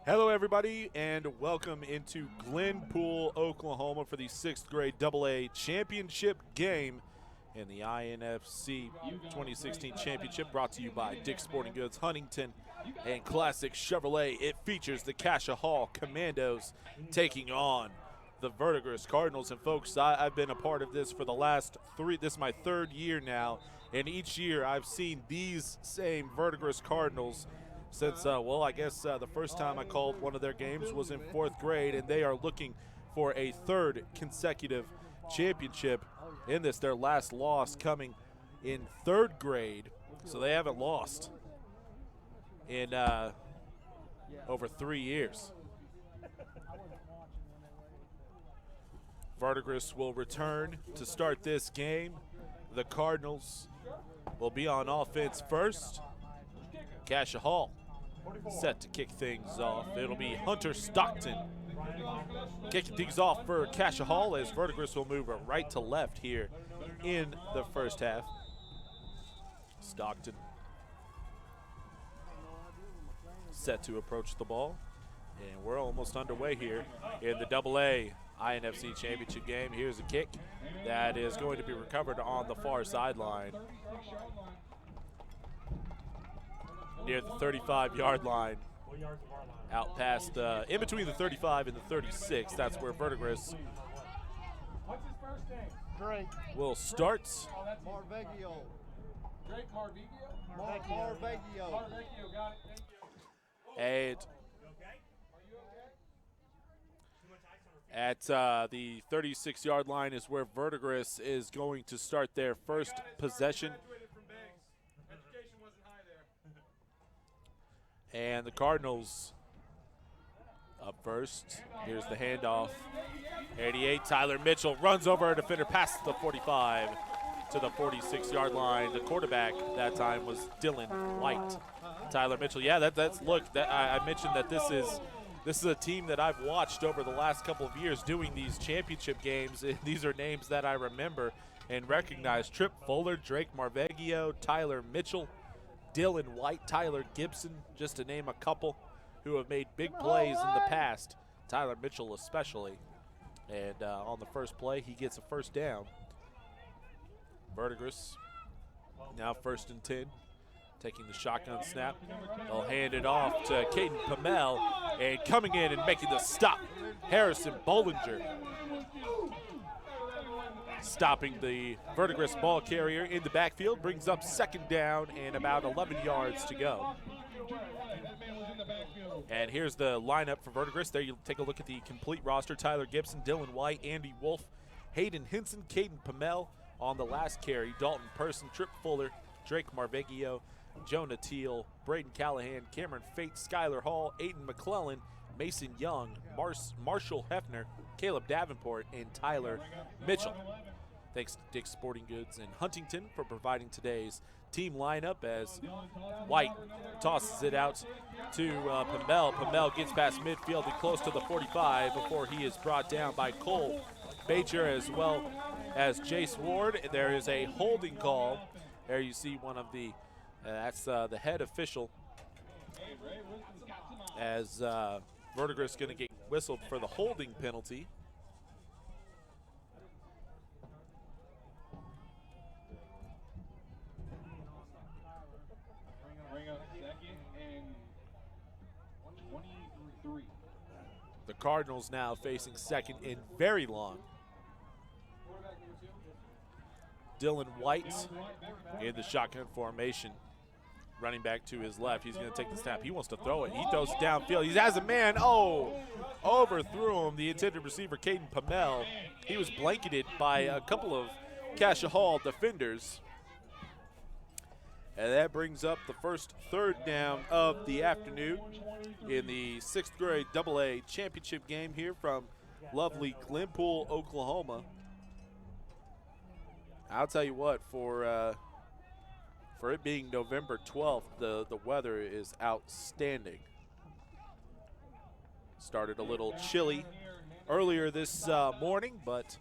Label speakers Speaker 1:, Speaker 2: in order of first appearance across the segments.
Speaker 1: Hello, everybody, and welcome into Glenpool, Oklahoma for the 6th grade AA championship game in the INFC 2016 championship, brought to you by Dick's Sporting Goods, Huntington, and Classic Chevrolet. It features the Cassia Hall Commandos taking on the Verdigris Cardinals. And folks, I've been a part of this for the last this is my 3rd year now, and each year I've seen these same Verdigris Cardinals since, I guess the first time I called one of their games was in 4th grade, and they are looking for a 3rd consecutive championship in this. Their last loss coming in 3rd grade, so they haven't lost in over 3 years. Verdigris will return to start this game. The Cardinals will be on offense first. Cassia Hall set to kick things off. It'll be Hunter Stockton kicking things off for Cassia Hall, as Verdigris will move right to left here in the first half. Stockton set to approach the ball, and we're almost underway here in the AA INFC championship game. Here's a kick that is going to be recovered on the far sideline near the 35-yard line, out past, in between the 35 and the 36. That's where Verdigris will start.
Speaker 2: Marveggio.
Speaker 3: Drake Marveggio?
Speaker 2: Marveggio.
Speaker 3: Marveggio, got it.
Speaker 1: And at the 36-yard line is where Verdigris is going to start their first possession. And the Cardinals up first. Here's the handoff. 88, Tyler Mitchell runs over a defender past the 45 to the 46-yard line. The quarterback that time was Dylan White. Tyler Mitchell, yeah, I mentioned that this is a team that I've watched over the last couple of years doing these championship games. These are names that I remember and recognize. Trip Fuller, Drake Marveggio, Tyler Mitchell, Dylan White, Tyler Gibson, just to name a couple who have made big plays in the past. Tyler Mitchell especially. And on the first play, he gets a first down. Verdigris now 1st and 10, taking the shotgun snap. They'll hand it off to Caden Pamel, and coming in and making the stop, Harrison Bollinger. Stopping the Verdigris ball carrier in the backfield, brings up 2nd down and about 11 yards to go. And here's the lineup for Verdigris. There you take a look at the complete roster. Tyler Gibson, Dylan White, Andy Wolf, Hayden Hinson, Caden Pamel on the last carry, Dalton Person, Trip Fuller, Drake Marveggio, Jonah Teal, Braden Callahan, Cameron Fate, Skylar Hall, Aiden McClellan, Mason Young, Marshall Hefner, Caleb Davenport, and Tyler Mitchell. Thanks to Dick's Sporting Goods in Huntington for providing today's team lineup, as White tosses it out to Pamel. Pamel gets past midfield and close to the 45 before he is brought down by Cole Bacher as well as Jace Ward. There is a holding call. There you see one of the, that's the head official, as Verdigris going to get whistled for the holding penalty. The Cardinals now facing 2nd and very long. Dylan White in the shotgun formation. Running back to his left. He's going to take the snap. He wants to throw it. He throws it downfield. He has a man. Oh, overthrew him. The intended receiver, Caden Pamel. He was blanketed by a couple of Cassia Hall defenders. And that brings up the first 3rd down of the afternoon in the 6th grade AA championship game here from lovely Glenpool, Oklahoma. I'll tell you what, for it being November 12th, the weather is outstanding. Started a little chilly earlier this morning, but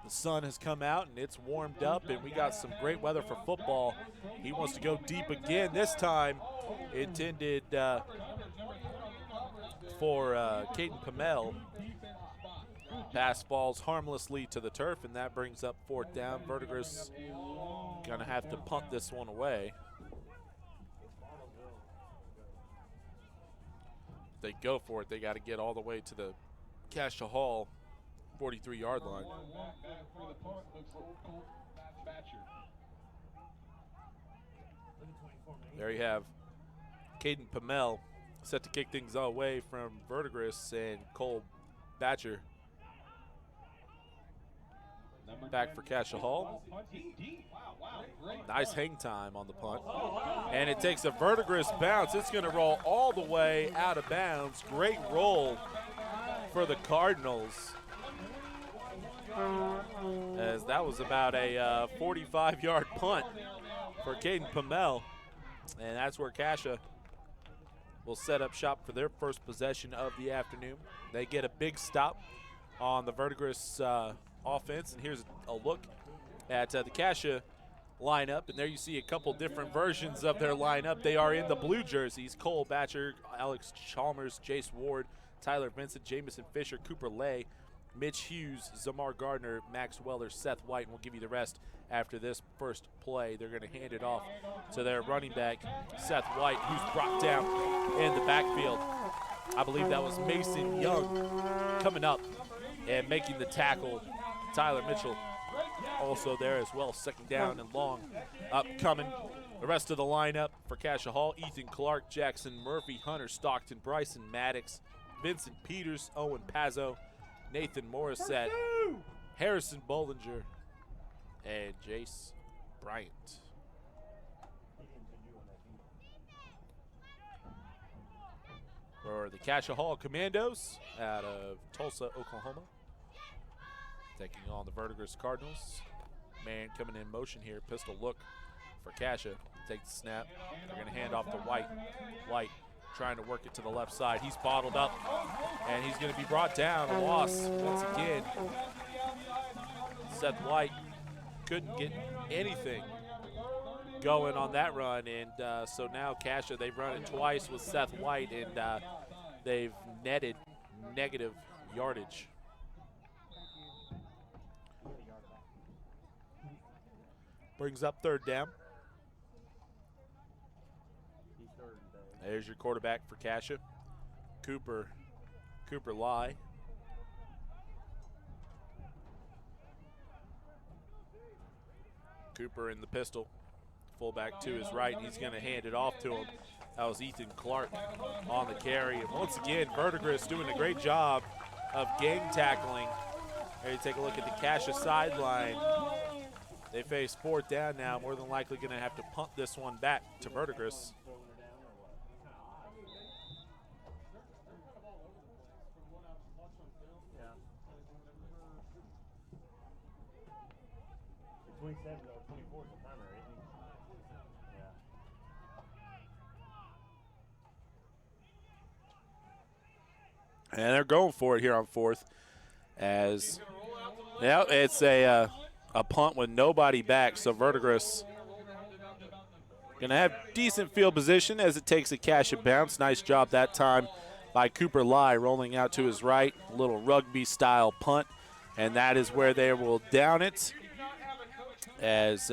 Speaker 1: The sun has come out and it's warmed up, and we got some great weather for football. He wants to go deep again. This time intended for Caden Pamel. Pass falls harmlessly to the turf, and that brings up 4th down. Verdigris gonna have to punt this one away. If they go for it, they got to get all the way to the Cascia Hall 43-yard line. There you have Caden Pamel set to kick things away from Verdigris, and Cole Batcher back for Cascia Hall. Nice hang time on the punt. And it takes a Verdigris bounce. It's going to roll all the way out of bounds. Great roll for the Cardinals, as that was about a 45-yard punt for Caden Pamel. And that's where Cascia will set up shop for their first possession of the afternoon. They get a big stop on the Verdigris offense. And here's a look at the Cascia lineup. And there you see a couple different versions of their lineup. They are in the blue jerseys: Cole Batcher, Alex Chalmers, Jace Ward, Tyler Vincent, Jamison Fisher, Cooper Lay, Mitch Hughes, Zamar Gardner, Max Weller, Seth White. And we'll give you the rest after this first play. They're going to hand it off to their running back, Seth White, who's brought down in the backfield. I believe that was Mason Young coming up and making the tackle. Tyler Mitchell also there as well. 2nd down and long upcoming. The rest of the lineup for Cascia Hall: Ethan Clark, Jackson Murphy, Hunter Stockton, Bryson Maddox, Vincent Peters, Owen Pazzo, Nathan Morissette, Harrison Bollinger, and Jace Bryant. For the Cascia Hall Commandos out of Tulsa, Oklahoma, taking on the Verdigris Cardinals. Man coming in motion here. Pistol look for Cascia. Take the snap. They're going to hand off to White. White trying to work it to the left side. He's bottled up, and he's going to be brought down. A loss once again. Seth White couldn't get anything going on that run, and so now Cascia, they've run it twice with Seth White, and they've netted negative yardage. Brings up 3rd down. There's your quarterback for Cascia, Cooper Lai. Cooper in the pistol, fullback to his right, and he's going to hand it off to him. That was Ethan Clark on the carry. And once again, Verdigris doing a great job of gang tackling. There you take a look at the Cascia sideline. They face 4th down now. More than likely going to have to punt this one back to Verdigris. And they're going for it here on 4th. As now it's a punt with nobody back, so Verdigris going to have decent field position as it takes a Cascia bounce. Nice job that time by Cooper Lai, rolling out to his right. A little rugby-style punt, and that is where they will down it. As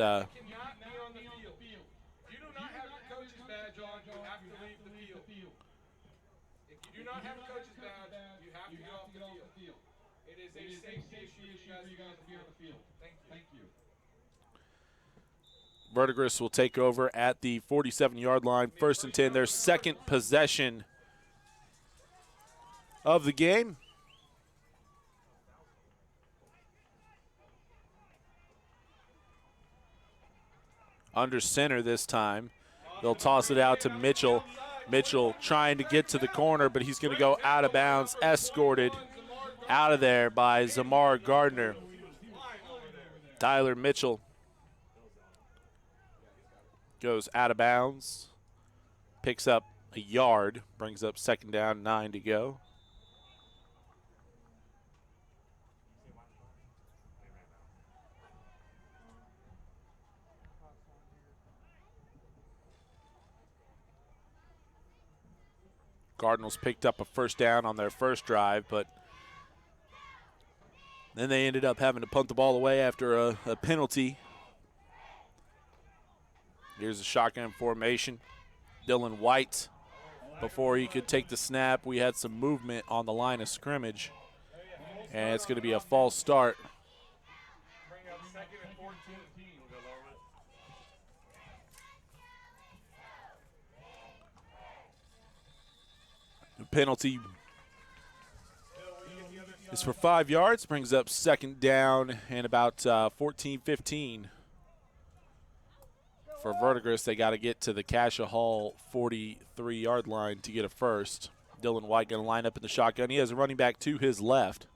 Speaker 1: Verdigris will take over at the 47-yard line. 1st and 10, their 2nd possession of the game. Under center this time. They'll toss it out to Mitchell. Mitchell trying to get to the corner, but he's going to go out of bounds, escorted out of there by Zamar Gardner. Tyler Mitchell goes out of bounds, picks up a yard, brings up 2nd down, 9 to go. Cardinals picked up a first down on their first drive, but then they ended up having to punt the ball away after a penalty. Here's a shotgun formation. Dylan White, before he could take the snap, we had some movement on the line of scrimmage, and it's going to be a false start. The penalty is for 5 yards, brings up second down and about 14-15. For Verdigris, they got to get to the Cassia Hall 43-yard line to get a first. Dylan White going to line up in the shotgun. He has a running back to his left.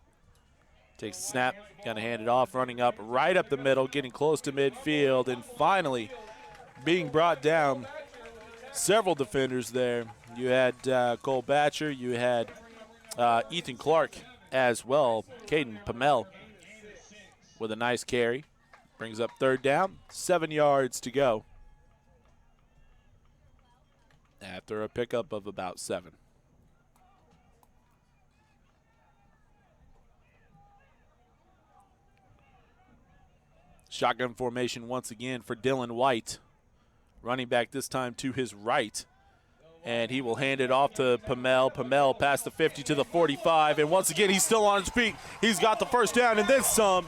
Speaker 1: Takes the snap, going to hand it off, running up right up the middle, getting close to midfield, and finally being brought down. Several defenders there. You had Cole Batcher. You had Ethan Clark as well. Caden Pamel with a nice carry. Brings up third down, 7 yards to go after a pickup of about 7. Shotgun formation once again for Dylan White. Running back this time to his right. And he will hand it off to Pamel. Pamel past the 50 to the 45. And once again, he's still on his feet. He's got the first down and then some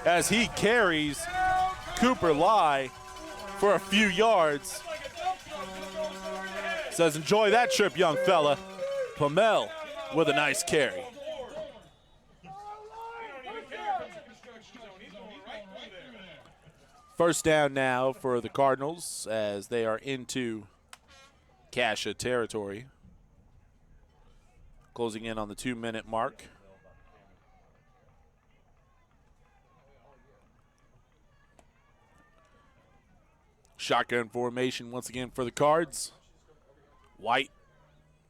Speaker 1: as he carries Cooper Lai for a few yards. Says, enjoy that trip, young fella. Pamel with a nice carry. First down now for the Cardinals as they are into Cassia territory. Closing in on the 2-minute mark. Shotgun formation once again for the Cards. White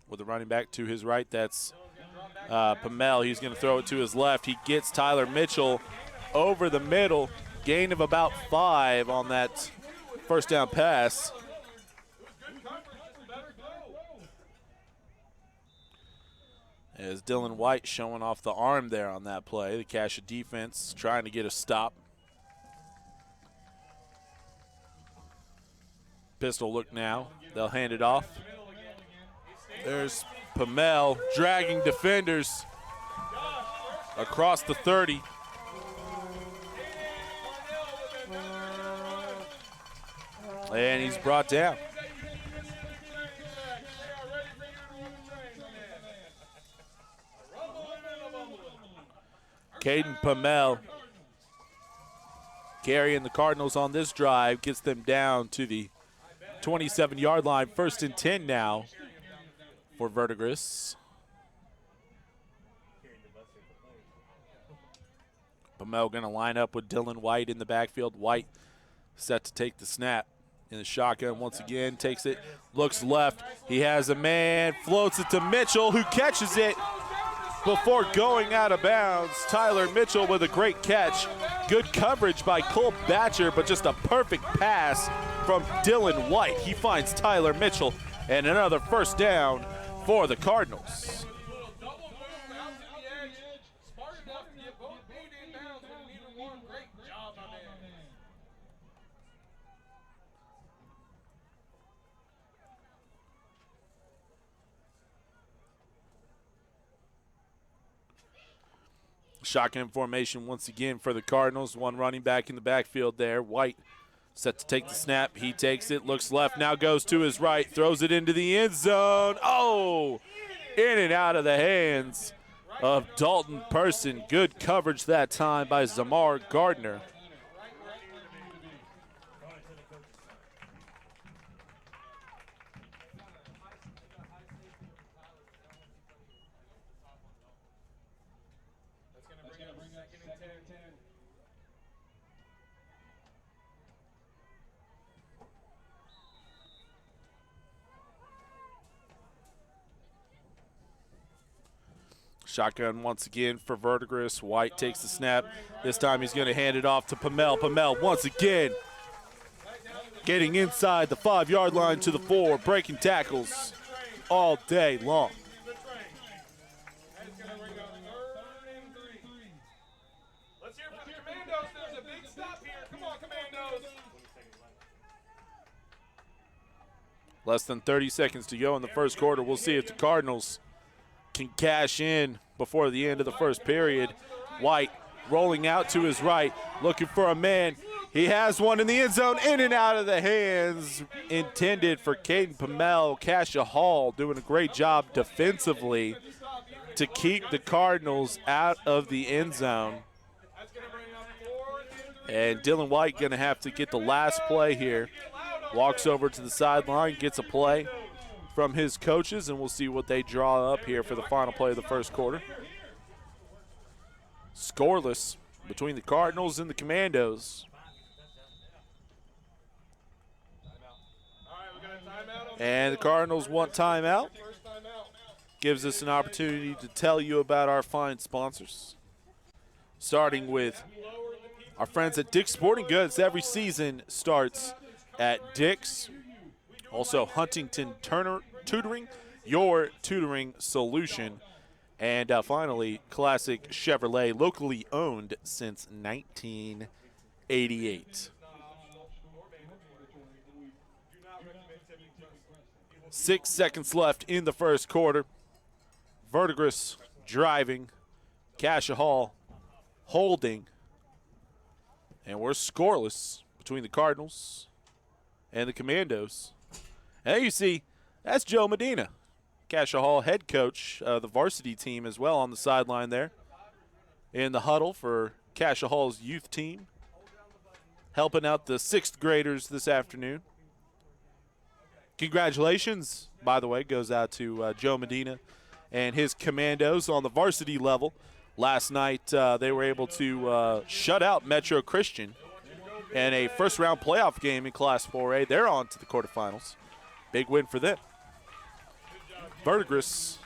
Speaker 1: with the running back to his right. That's Pamel. He's going to throw it to his left. He gets Tyler Mitchell over the middle. Gain of about 5 on that first down pass. As Dylan White showing off the arm there on that play. The Cassia defense trying to get a stop. Pistol look now. They'll hand it off. There's Pamel dragging defenders across the 30. And he's brought down. Caden Pamel carrying the Cardinals on this drive, gets them down to the 27-yard line. 1st and 10 now for Verdigris. Pamel going to line up with Dylan White in the backfield. White set to take the snap in the shotgun once again. Takes it, looks left. He has a man, floats it to Mitchell, who catches it before going out of bounds. Tyler Mitchell with a great catch. Good coverage by Cole Batcher, but just a perfect pass from Dylan White. He finds Tyler Mitchell, and another first down for the Cardinals. Shotgun formation once again for the Cardinals. One running back in the backfield there. White set to take the snap. He takes it, looks left, now goes to his right, throws it into the end zone. Oh, in and out of the hands of Dalton Person. Good coverage that time by Zamar Gardner. Shotgun once again for Verdigris. White takes the snap. This time he's going to hand it off to Pamel. Pamel once again getting inside the 5-yard line to the 4, breaking tackles all day long. Less than 30 seconds to go in the first quarter. We'll see if the Cardinals can cash in before the end of the first period. White rolling out to his right, looking for a man. He has one in the end zone, in and out of the hands, intended for Caden Pamel. Kasha Hall doing a great job defensively to keep the Cardinals out of the end zone. And Dylan White going to have to get the last play here. Walks over to the sideline, gets a play from his coaches, and we'll see what they draw up here for the final play of the first quarter. Scoreless between the Cardinals and the Commandos. And the Cardinals want timeout. Gives us an opportunity to tell you about our fine sponsors. Starting with our friends at Dick's Sporting Goods. Every season starts at Dick's. Also Huntington Turner Tutoring, your tutoring solution. And finally, Classic Chevrolet, locally owned since 1988. 6 seconds left in the first quarter. Verdigris driving. Kasha Hall holding. And we're scoreless between the Cardinals and the Commandos. And there you see, that's Joe Medina. Kasha Hall, head coach of the varsity team as well, on the sideline there. In the huddle for Kasha Hall's youth team. Helping out the 6th graders this afternoon. Congratulations, by the way, goes out to Joe Medina and his Commandos on the varsity level. Last night they were able to shut out Metro Christian in a first-round playoff game in Class 4A. They're on to the quarterfinals. Big win for them. Verdigris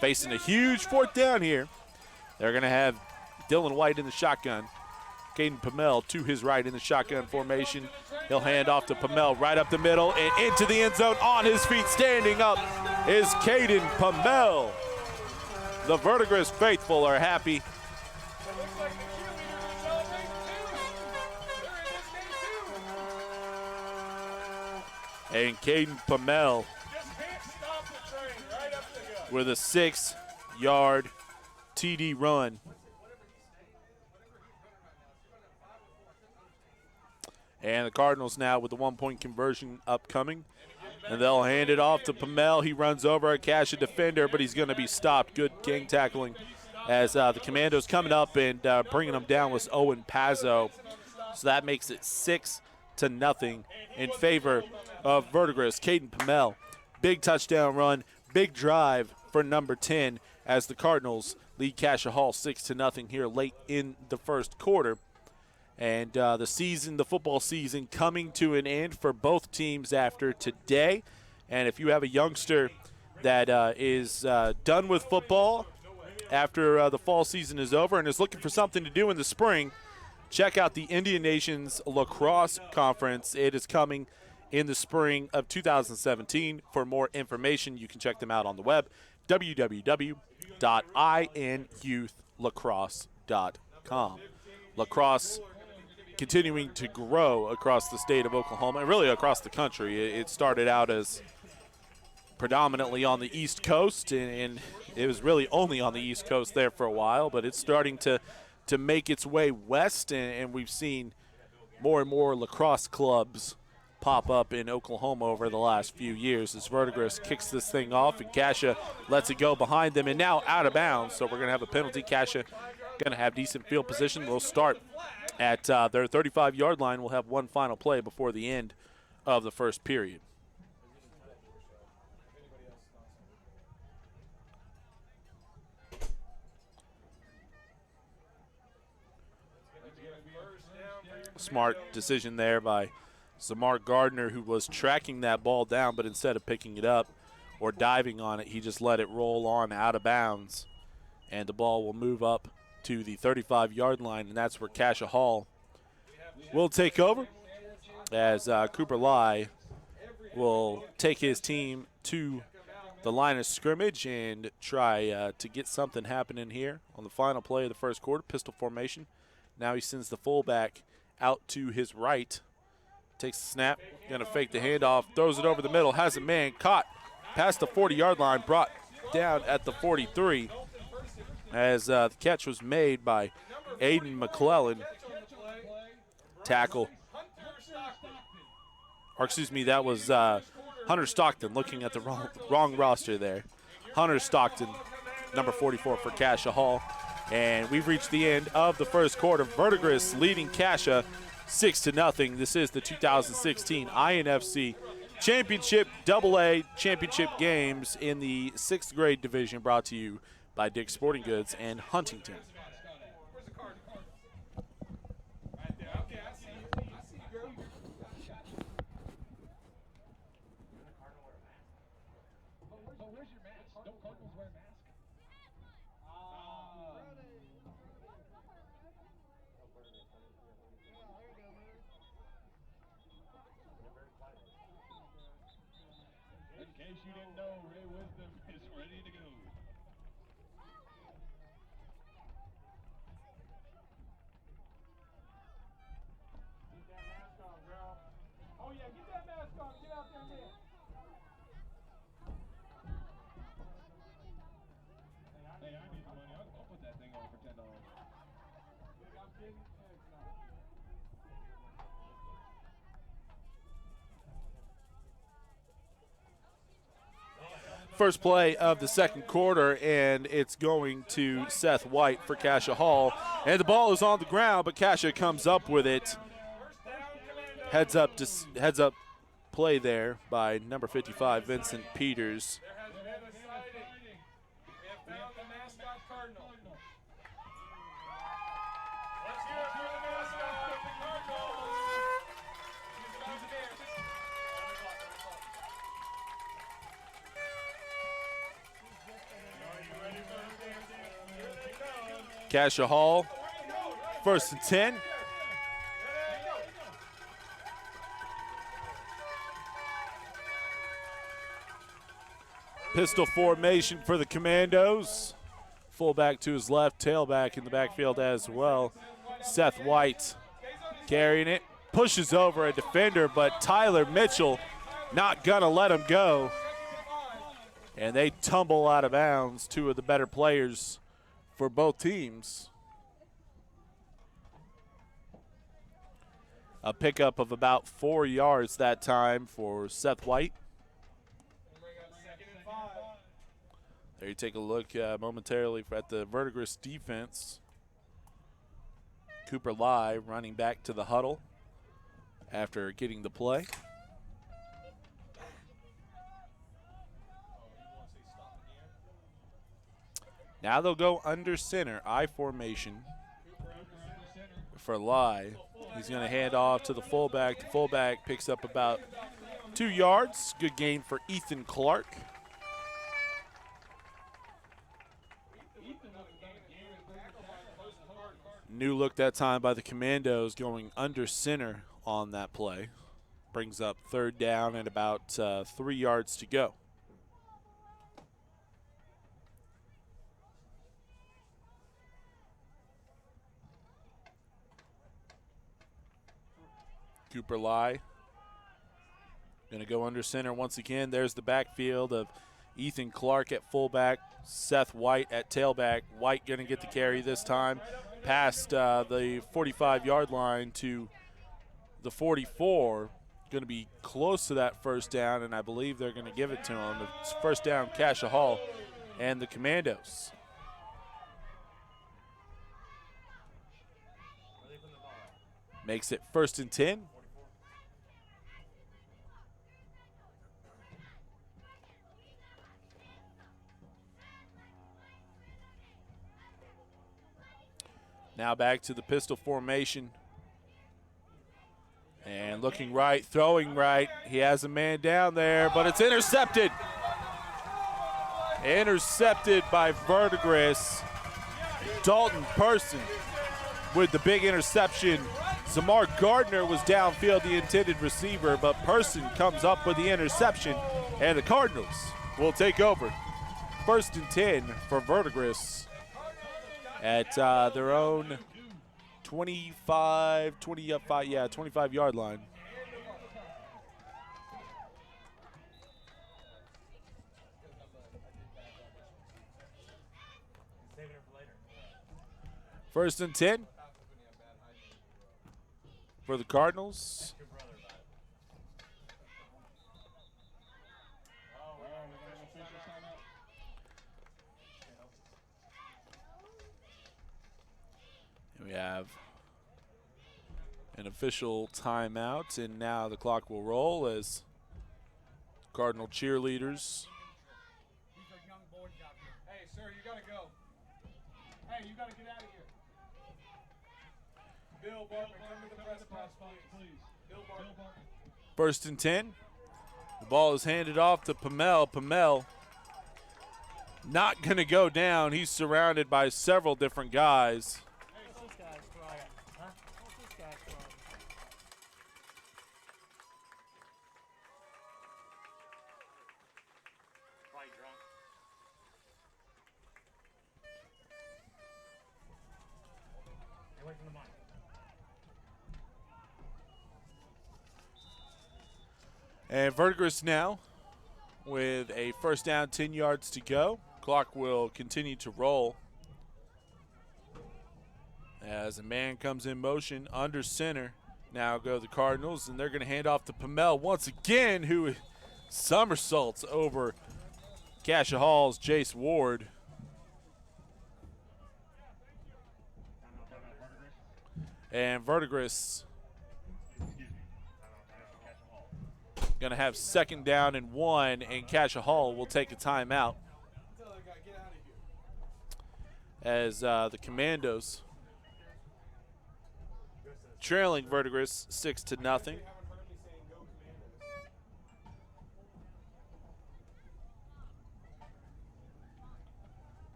Speaker 1: facing a huge 4th down here. They're going to have Dylan White in the shotgun. Caden Pamel to his right in the shotgun formation. He'll hand off to Pamel right up the middle and into the end zone. On his feet, standing up, is Caden Pamel. The Verdigris faithful are happy. And Caden Pamel with a 6-yard TD run. And the Cardinals now with the 1-point conversion upcoming. And they'll hand it off to Pamel. He runs over a Kasha defender, but he's going to be stopped. Good gang tackling as the Commandos coming up and bringing them down was Owen Pazzo. So that makes it 6-0 in favor of Verdigris. Caden Pamel, big touchdown run, big drive for number 10 as the Cardinals lead Kasha Hall 6-0 here late in the first quarter. And the football season coming to an end for both teams after today. And if you have a youngster that is done with football after the fall season is over and is looking for something to do in the spring, check out the Indian Nations Lacrosse Conference. It is coming in the spring of 2017. For more information, you can check them out on the web, www.inyouth.lacrosse.com. Lacrosse continuing to grow across the state of Oklahoma and really across the country. It started out as predominantly on the East Coast, and it was really only on the East Coast there for a while, but it's starting to make its way west, and we've seen more and more lacrosse clubs pop up in Oklahoma over the last few years as Verdigris kicks this thing off, and Kasha lets it go behind them, and now out of bounds, so we're going to have a penalty. Kasha going to have decent field position. They'll start at their 35-yard line. We'll have one final play before the end of the first period. Smart decision there by Zamar Gardner, who was tracking that ball down, but instead of picking it up or diving on it, he just let it roll on out of bounds, and the ball will move up to the 35-yard line, and that's where Kasha Hall will take over as Cooper Lai will take his team to the line of scrimmage and try to get something happening here on the final play of the first quarter. Pistol formation. Now he sends the fullback out to his right takes the snap, gonna fake the handoff, throws it over the middle, has a man caught past the 40-yard line, brought down at the 43 as the catch was made by Aiden McClellan. Tackle. Or excuse me, that was Hunter Stockton, looking at the wrong roster there. Hunter Stockton, number 44 for Cassia Hall. And we've reached the end of the first quarter. Verdigris leading Cassia 6-0. This is the 2016 INFC Championship AA Championship games in the 6th grade division, brought to you by Dick's Sporting Goods and Huntington.
Speaker 3: In case you didn't know, Ray Wisdom is ready to go. Get that mask on, girl. Oh yeah, get that mask on. Get out there and dance. Hey, I need the money. I'll put that thing on for $10. I'm kidding. It's not.
Speaker 1: First play of the second quarter, and it's going to Seth White for Cassia Hall. And the ball is on the ground, but Cassia comes up with it. Heads up play there by number 55, Vincent Peters. Cassia Hall, 1st and 10. Pistol formation for the Commandos. Fullback to his left, tailback in the backfield as well. Seth White carrying it, pushes over a defender, but Tyler Mitchell not gonna let him go. And they tumble out of bounds, two of the better players for both teams. A pickup of about 4 yards that time for Seth White. There you take a look momentarily at the Verdigris defense. Cooper Lai running back to the huddle after getting the play. Now they'll go under center, I formation for Lai. He's going to hand off to the fullback. The fullback picks up about 2 yards. Good gain for Ethan Clark. New look that time by the Commandos, going under center on that play. Brings up 3rd down and about 3 yards to go. Cooper Lai going to go under center once again. There's the backfield of Ethan Clark at fullback, Seth White at tailback. White going to get the carry this time past the 45-yard line to the 44. Going to be close to that 1st down, and I believe they're going to give it to him. It's 1st down, Cassia Hall and the Commandos. Makes it 1st and 10. Now back to the pistol formation. And looking right, throwing right. He has a man down there, but it's intercepted. Intercepted by Verdigris. Dalton Person with the big interception. Zamar Gardner was downfield, the intended receiver, but Person comes up with the interception, and the Cardinals will take over. 1st and 10 for Verdigris at their own 25-yard line. First and 10 for the Cardinals. And we have an official timeout, and now the clock will roll as Cardinal cheerleaders.
Speaker 3: Hey, sir, you gotta go. Hey, you gotta get out of here. Bill Bartman, come to the press box, please. Bill Bartman.
Speaker 1: First and 10. The ball is handed off to Pamel. Pamel not going to go down. He's surrounded by several different guys.
Speaker 2: What's this guy's from? Huh? What's this guy from? Probably drunk. Get away from the mic.
Speaker 1: And Verdigris now with a first down, 10 yards to go. Clock will continue to roll as a man comes in motion under center. Now go the Cardinals, and they're going to hand off to Pamel once again, who somersaults over Cassia Hall's Jace Ward. And Verdigris going to have second down and 1, and Cassia Hall will take a timeout as the Commandos trailing Verdigris 6-0.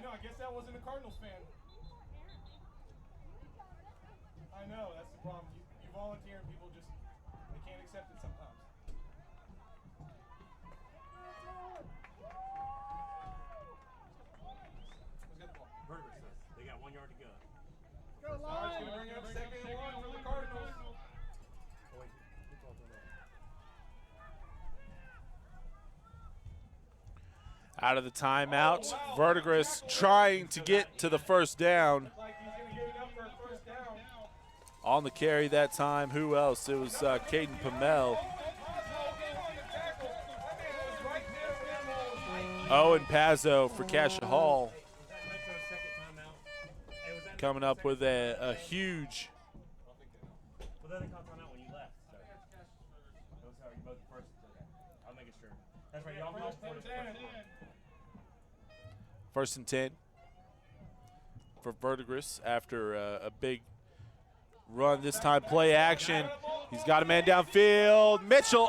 Speaker 3: I guess that wasn't a Cardinals fan. I know, that's the problem. You volunteer and people just, they can't accept it sometimes. Let's get the ball.
Speaker 2: Verdigris says they got 1 yard to go.
Speaker 3: Go Lions! Going to bring up second and 1 for the Cardinals.
Speaker 2: Oh, wait. It's all done.
Speaker 1: Out of the timeout, Verdigris trying to get to the first down.
Speaker 3: Like he's going to get it up for a first down.
Speaker 1: On the carry that time, who else? It was Caden Pamel. Owen Pazzo for Cassia Hall. Coming up with a huge.
Speaker 2: Well, then they called timeout when you left. So. That was how you both first. I'll make it sure. That's right. Y'all both first.
Speaker 1: First and 10 for Verdigris after a big run. This time play action. He's got a man downfield. Mitchell,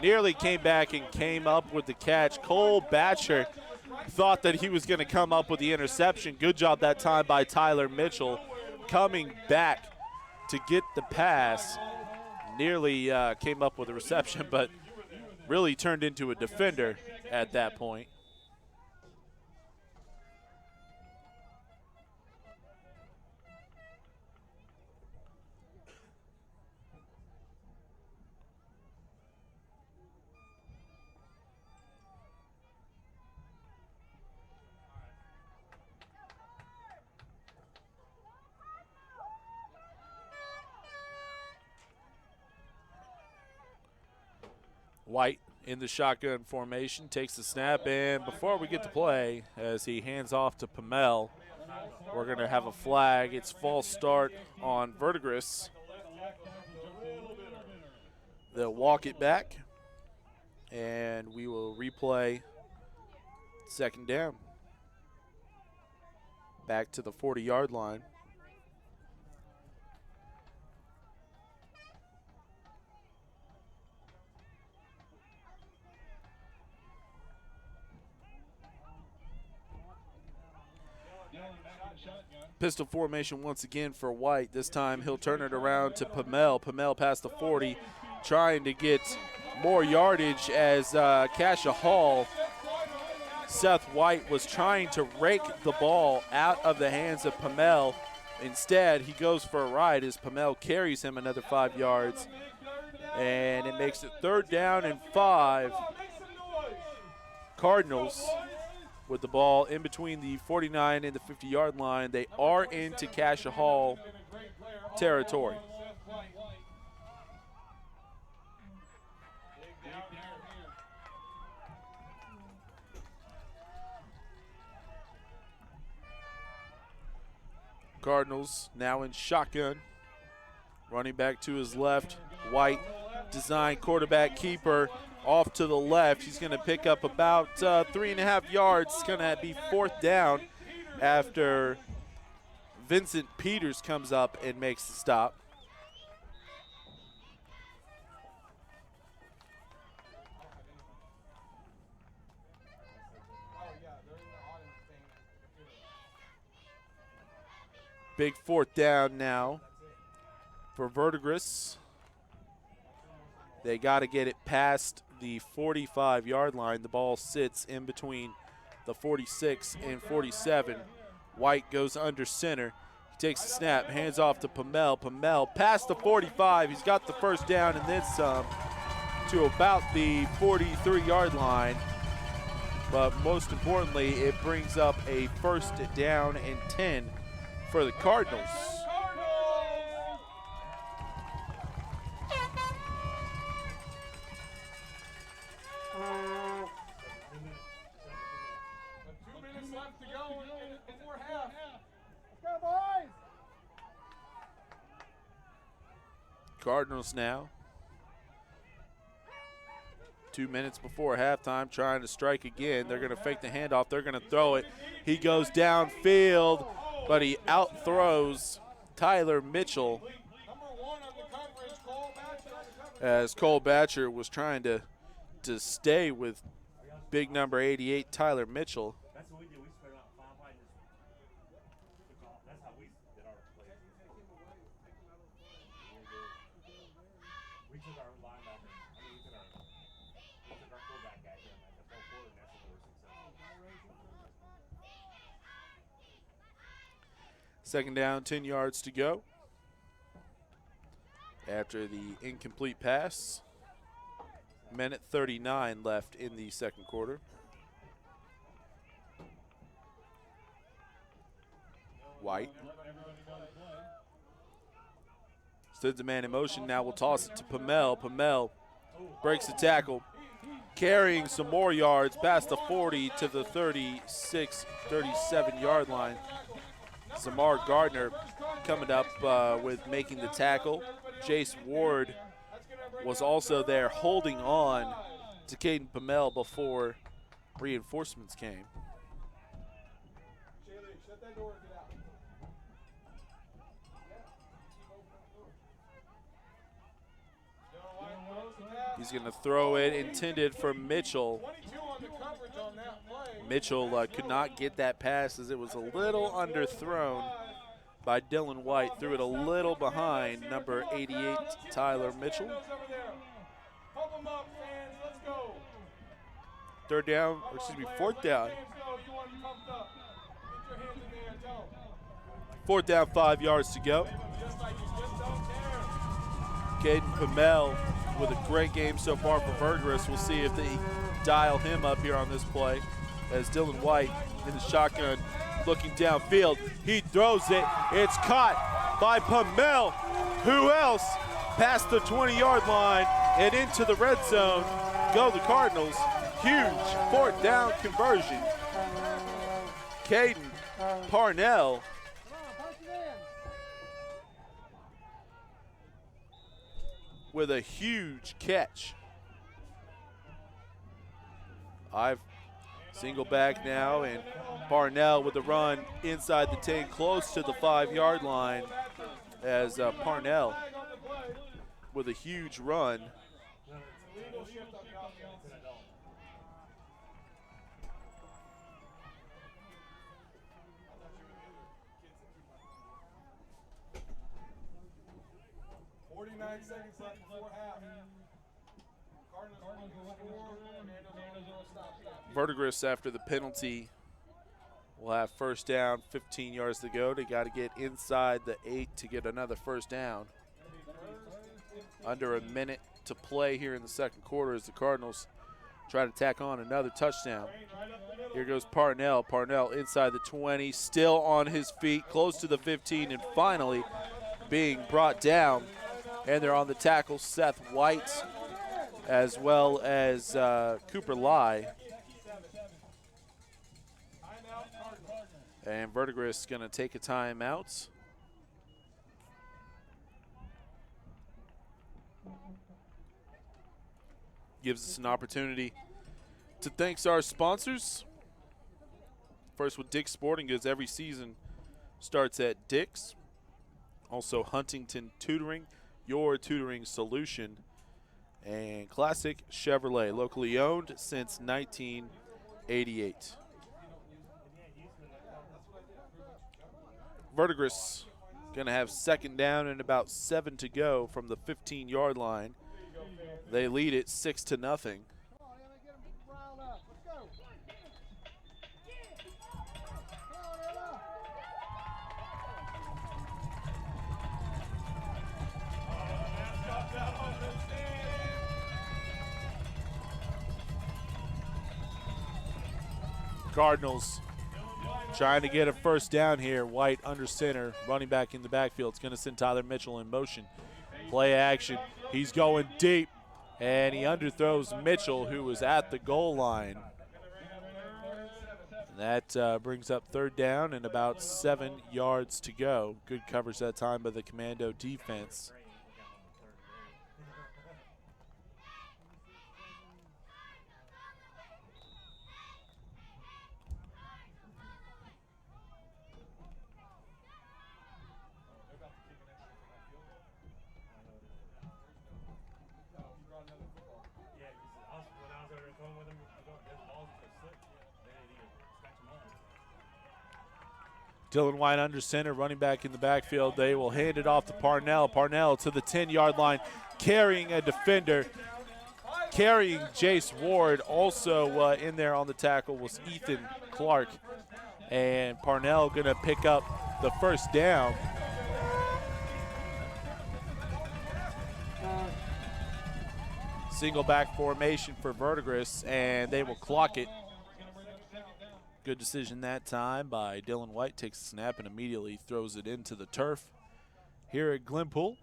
Speaker 1: nearly came back and came up with the catch. Cole Batcher thought that he was going to come up with the interception. Good job that time by Tyler Mitchell coming back to get the pass. Nearly came up with a reception, but really turned into a defender at that point. White in the shotgun formation, takes the snap, and before we get to play, as he hands off to Pamel, we're going to have a flag. It's false start on Verdigris. They'll walk it back, and we will replay second down. Back to the 40-yard line. Pistol formation once again for White. This time he'll turn it around to Pamel. Pamel past the 40, trying to get more yardage as Cassia Hall. Seth White was trying to rake the ball out of the hands of Pamel, Instead, he goes for a ride as Pamel carries him another 5 yards. And it makes it 3rd down and 5. Cardinals with the ball in between the 49 and the 50-yard line. They are into Cassia Hall territory. Cardinals now in shotgun. Running back to his left. White, design quarterback keeper off to the left. He's going to pick up about 3.5 yards. It's going to be 4th down after Vincent Peters comes up and makes the stop. Big 4th down now for Verdigris. They got to get it past the 45-yard line. The ball sits in between the 46 and 47. White goes under center. He takes the snap, hands off to Pamel. Pamel past the 45. He's got the 1st down and then some to about the 43-yard line. But most importantly, it brings up a 1st down and 10 for the Cardinals. Cardinals now. 2 minutes before halftime, trying to strike again. They're going to fake the handoff. They're going to throw it. He goes downfield, but he outthrows Tyler Mitchell as Cole Batcher was trying to stay with big number 88, Tyler Mitchell.
Speaker 2: That's what we did. We spread out 5 wide and just took off. That's how we did our plays. We took our linebacker. I mean, we took our fullback at him at the full quarter, and that's what we were successful.
Speaker 1: 2nd down, 10 yards to go. After the incomplete pass. Minute 39 left in the 2nd quarter. White. Stood the man in motion. Now we'll toss it to Pamel. Pamel breaks the tackle. Carrying some more yards past the 40 to the 36, 37-yard line. Zamar Gardner coming up with making the tackle. Jace Ward was also there holding on to Caden Pamel before reinforcements came. He's going to throw it, intended for Mitchell. Mitchell could not get that pass as it was a little underthrown by Dylan White. Threw it a little behind number 88, Tyler Mitchell. 4th down. 4th down, 5 yards to go. Caden Pamel with a great game so far for Verdigris. We'll see if they dial him up here on this play as Dylan White in the shotgun looking downfield. He throws it. It's caught by Pamel. Who else? Past the 20-yard line and into the red zone go the Cardinals. Huge 4th down conversion. Caden Parnell with a huge catch. I've single back now, and Parnell with the run inside the 10, close to the 5-yard line as Parnell with a huge run.
Speaker 3: Seconds left before half.
Speaker 1: Verdigris, after the penalty, will have first down, 15 yards to go. They got to get inside the 8 to get another first down. Under a minute to play here in the second quarter as the Cardinals try to tack on another touchdown. Here goes Parnell. Parnell inside the 20, still on his feet, close to the 15, and finally being brought down. And they're on the tackle, Seth White, as well as Cooper Lai. And Verdigris going to take a timeout. Gives us an opportunity to thank our sponsors. First with Dick's Sporting Goods. Every season starts at Dick's. Also Huntington Tutoring, your tutoring solution. And Classic Chevrolet, locally owned since 1988. Verdigris going to have second down and about 7 to go from the 15-yard line. They lead it 6-0. Cardinals trying to get a first down here. White under center, running back in the backfield. It's going to send Tyler Mitchell in motion. Play action. He's going deep, and he underthrows Mitchell, who was at the goal line. And that brings up third down and about 7 yards to go. Good coverage that time by the Commando defense. Dylan White under center, running back in the backfield. They will hand it off to Parnell. Parnell to the 10-yard line, carrying a defender, carrying Jace Ward. Also in there on the tackle was Ethan Clark. And Parnell going to pick up the first down. Single back formation for Verdigris, and they will clock it. Good decision that time by Dylan White. Takes a snap and immediately throws it into the turf here at Glenpool.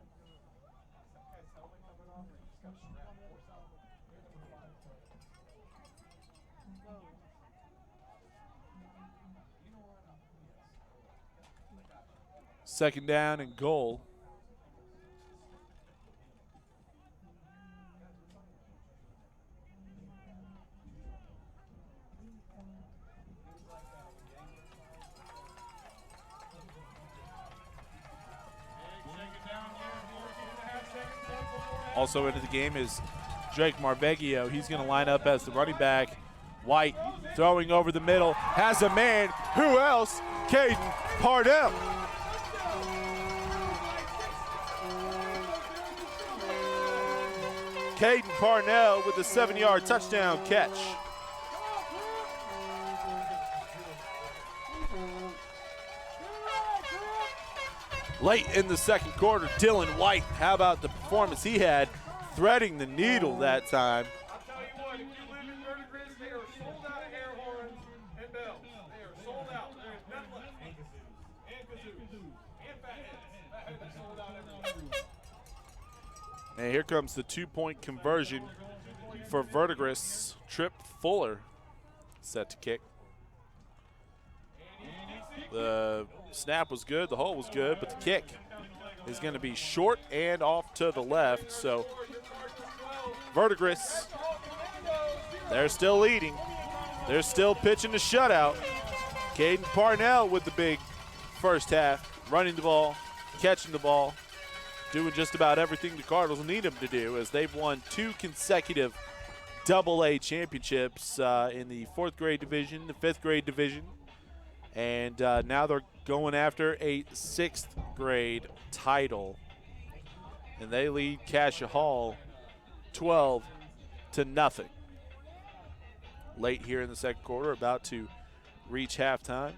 Speaker 1: Second down and goal. Also into the game is Drake Marveggio. He's going to line up as the running back. White throwing over the middle, has a man. Who else? Caden Parnell. Caden Parnell with a 7-yard touchdown catch. Late in the second quarter, Dylan White, how about the performance he had, threading the needle that time.
Speaker 3: I'll tell you what, if you live in Verdigris, they are sold out of air horns and bells. They are sold out. There is none left. And kazoos. And fatheads. Fatheads are sold out everywhere.
Speaker 1: And here comes the 2-point conversion for Verdigris. Trip Fuller set to kick. The snap was good, the hole was good, but the kick is going to be short and off to the left. So Verdigris, they're still leading. They're still pitching the shutout. Caden Parnell with the big first half, running the ball, catching the ball, doing just about everything the Cardinals need him to do, as they've won 2 consecutive AA championships in the 4th grade division, the 5th grade division. And now they're going after a 6th grade title. And they lead Cassia Hall 12-0. Late here in the second quarter, about to reach halftime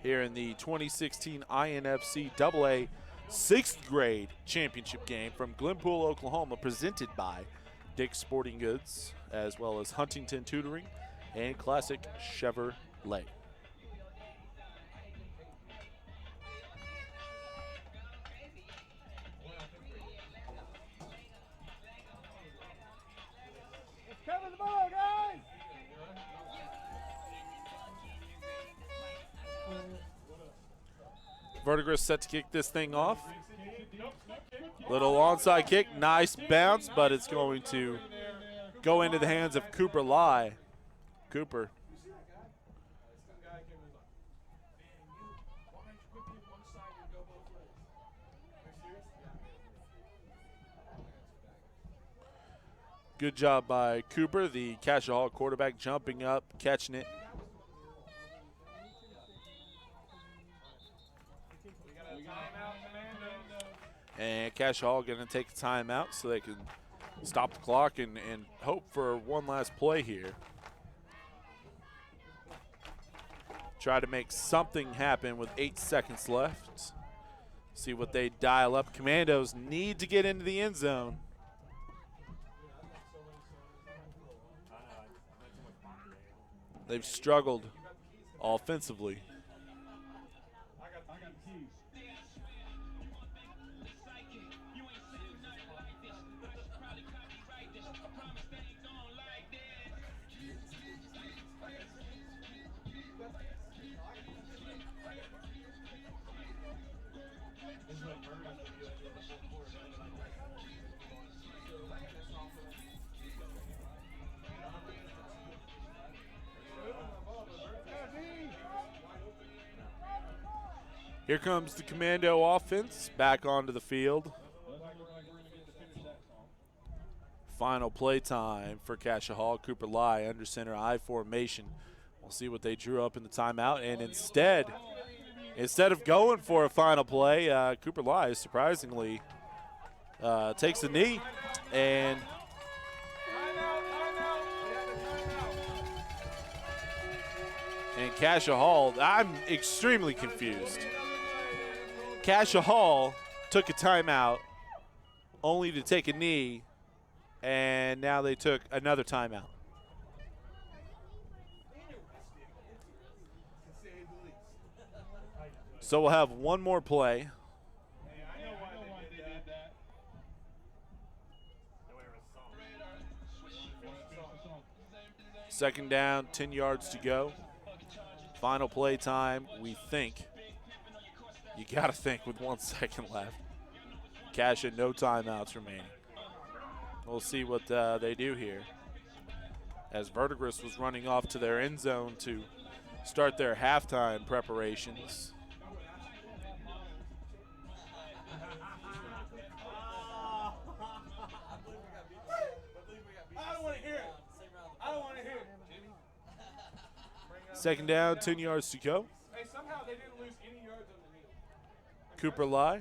Speaker 1: here in the 2016 INFC AA 6th grade championship game from Glenpool, Oklahoma, presented by Dick's Sporting Goods, as well as Huntington Tutoring and Classic Chevrolet.
Speaker 3: Cover the ball, guys!
Speaker 1: Verdigris set to kick this thing off. Little onside kick, nice bounce, but it's going to go into the hands of Cooper Lai. Cooper. Good job by Cooper, the Cassia Hall quarterback, jumping up, catching it. And Cassia Hall going to take a timeout so they can stop the clock and hope for one last play here. Try to make something happen with 8 seconds left. See what they dial up. Commandos need to get into the end zone. They've struggled offensively. Here comes the Commando offense back onto the field. Final play time for Cassia Hall. Cooper Lai under center I formation. We'll see what they drew up in the timeout. And instead of going for a final play, Cooper Lai surprisingly takes a knee and Cassia Hall, I'm extremely confused. Cassia Hall took a timeout only to take a knee, and now they took another timeout. So we'll have one more play. Second down, 10 yards to go. Final play time, we think. You got to think with 1 second left. Cassia, no timeouts remaining. We'll see what they do here. As Verdigris was running off to their end zone to start their halftime preparations.
Speaker 3: I don't want to hear it. I don't want to hear it.
Speaker 1: Second down, 10 yards to go.
Speaker 3: Hey, somehow they didn't lose any yards on the knee.
Speaker 1: Cooper Lai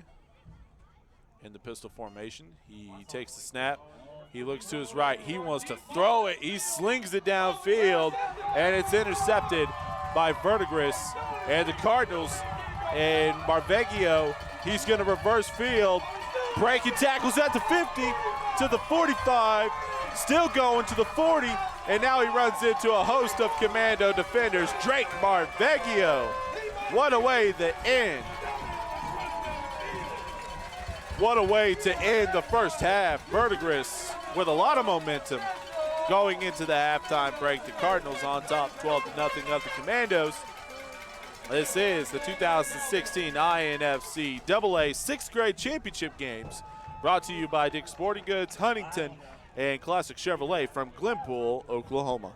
Speaker 1: in the pistol formation. He takes the snap. He looks to his right. He wants to throw it. He slings it downfield, and it's intercepted by Verdigris. And the Cardinals and Marveggio, he's going to reverse field. Breaking tackles at the 50 to the 45. Still going to the 40, and now he runs into a host of Commando defenders. Drake Marveggio. What a way to end. What a way to end the first half. Verdigris with a lot of momentum going into the halftime break. The Cardinals on top 12-0 of the Commandos. This is the 2016 INFC AA 6th grade championship games, brought to you by Dick's Sporting Goods, Huntington, and Classic Chevrolet from Glenpool, Oklahoma.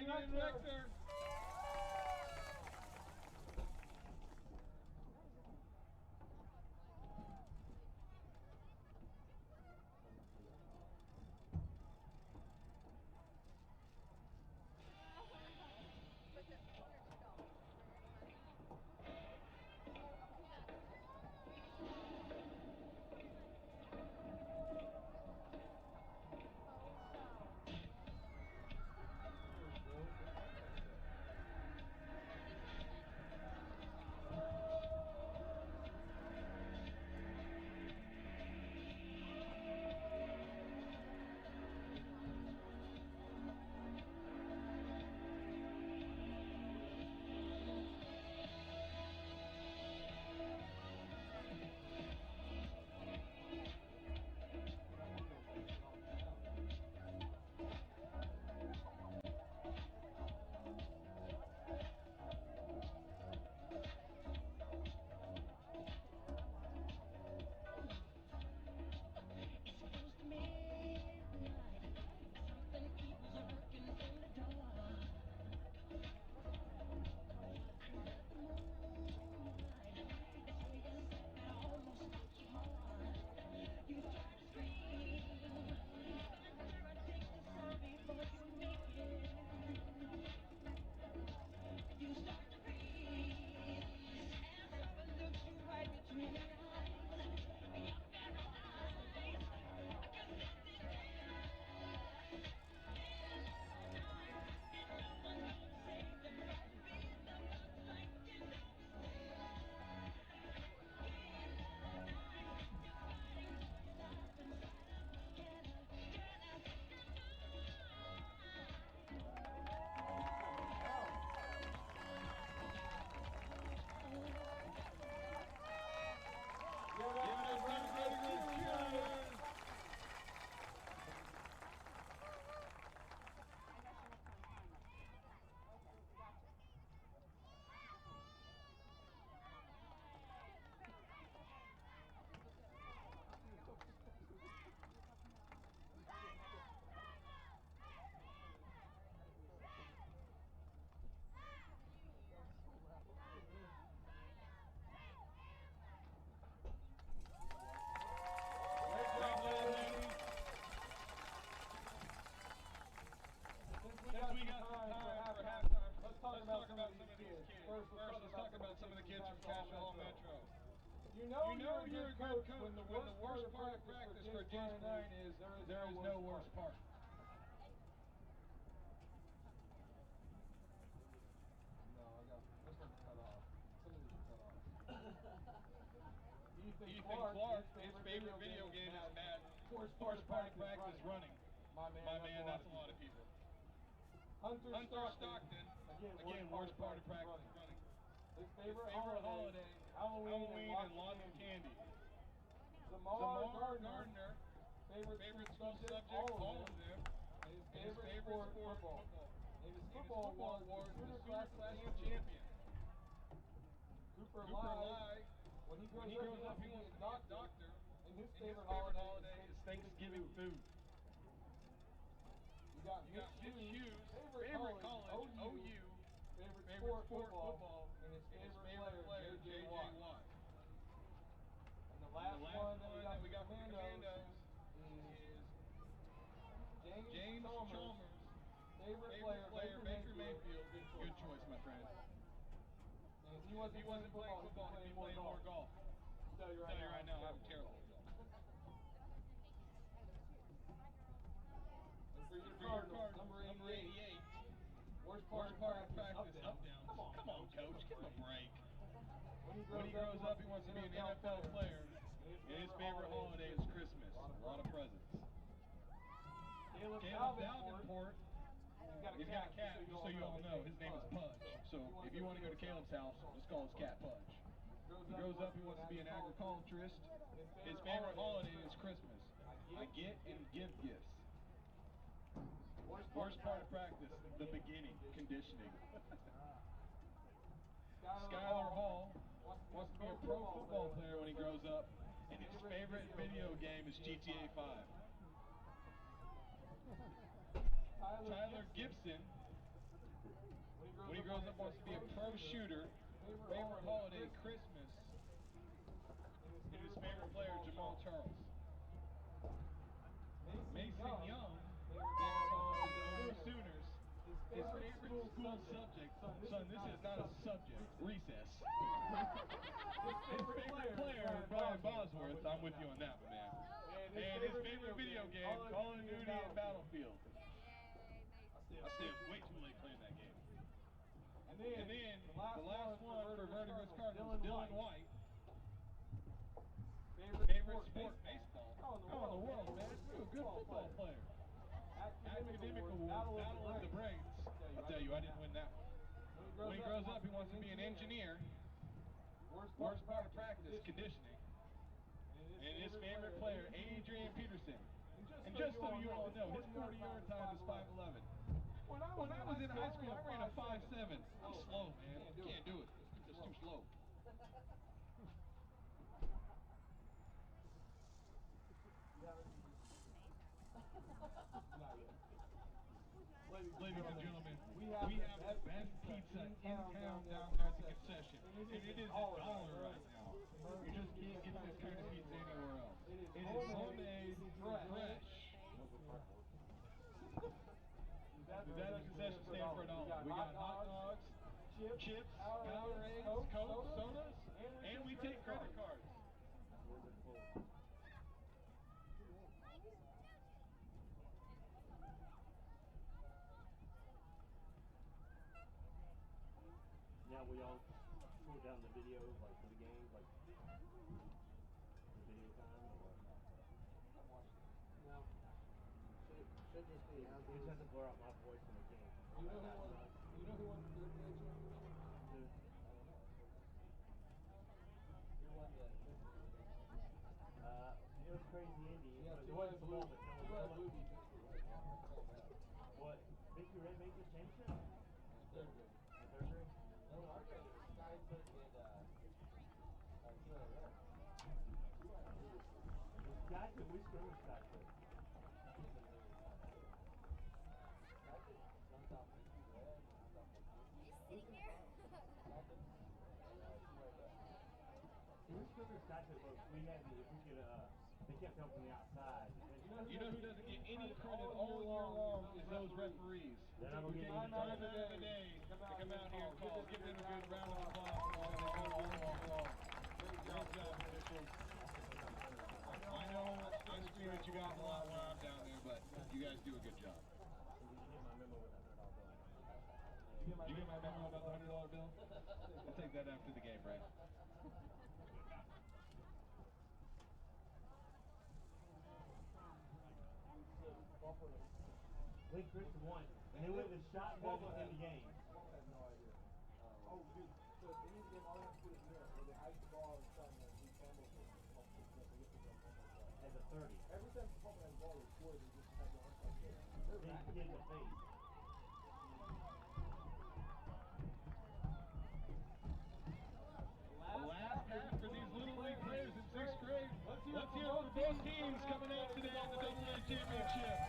Speaker 3: Vector. You know you're a good coach when the worst part of practice for James Bryan is there is no worst part. No, I got this one's cut off. Some of these are cut off. Ethan Clark, his favorite video game is Madden. Worst part of practice running. My man, that's a lot of people. Hunter Stockton, again, worst part of practice running. His favorite holiday, Halloween and lots of candy. Zamar Gardner, favorite school subject, all of them. And his favorite sport, football. And his football award, the Sooner Class champion. Cooper Lai, when he grows up, he wants to be a doctor. And his favorite holiday is Thanksgiving food. You got Mitch Hughes, favorite college, OU. Favorite sport, football, and his favorite player, J.J. Watt. And the last one that we got from Commandos is James Chalmers, favorite player, Baker Mayfield. Good choice, my friend. And if he wasn't playing football, he'd be playing more golf. I'll tell you right now, I'm terrible at golf. And for your Cardinals, number 88. Worst part of practice, up down. Come on, coach, give him a break. When he grows up, he wants to be an NFL player, and his favorite holiday is Christmas. A lot of presents. Caleb Davenport, he's got a cat, just so you all know, his name is Pudge. So if you want to go to Caleb's house, just call his cat Pudge. He grows up, he wants to be an agriculturist. His favorite holiday is Christmas. I get and give gifts. Worst part of practice, the beginning, conditioning. Skylar Hall wants to be a pro football player when he grows up, and his favorite video game is GTA 5. Tyler Gibson, favorite holiday, Christmas, and his favorite player, Jamal Charles. Mason Young, favorite holiday, the Odo Sooners. His favorite school subject, son, this is not a subject, recess. His favorite player, Brian Bosworth, I'm with you on that one, man. And his favorite video game, Call of Duty and Battlefield. I stay up way too late playing that game. And then the last one for Verdigris Cardinals, Dylan White. Favorite sport, baseball. How in the world, man? You're a good football player. Academic award, Battle of the Brains. I'll tell you, I didn't win that one. When he grows up, he wants to be an engineer. Worst part of practice, conditioning. And his favorite player, Adrian Peterson. And just so you all know, his 40-yard time is 5'11". When I was in high school, I ran a 5'7". I'm slow, man. Can't do it. Just too slow. Ladies and gentlemen, we have the best pizza in town down there at the concession. And it is $1 right now. You just can't get this kind of pizza anywhere else. It is homemade, fresh. That concession stand for $1. We got hot dogs, chips, Powerades, Coke, sodas, and we take credit cards.
Speaker 2: Now we all slow down the video, like for the games, like the video time. Or what? No. Should just be. We just have to blur out my voice in the game. You know who won? You know who won the championship? Who? Who won the championship? It was Crazy Indy. Yeah, it wasn't blue, but no one blue. What? Victory Red makes the championship? Third grade. Third grade? No, our grade was Sky Foot and Sky Foot, we scrimmaged Sky Foot. We scrimmaged Sky Foot, but we had to, if we could, they kept helping the outside.
Speaker 3: You know who doesn't get any credit all year long is those referees. Who take the time out of the day to come out here and call. Give them a good round of applause for all they do all year long. Great job, officials. I know I scream at you guys a lot when I'm down there, but you guys do a good job. Did you get my memo about the $100 bill? I'll take that after the game, right?
Speaker 2: Lake Chris won, and they went the shotgun in the game. I have no idea. Oh, dude, so if any game, all you have to do is mirror, where they ice the ball and shotgun, we fumble it. As a 30. Every time the Pullman has the ball, they score, they just have the arm like this. They get in the face.
Speaker 3: The last half for these Little League players in 6th grade. Let's hear it for both teams coming out today in the AA Championship.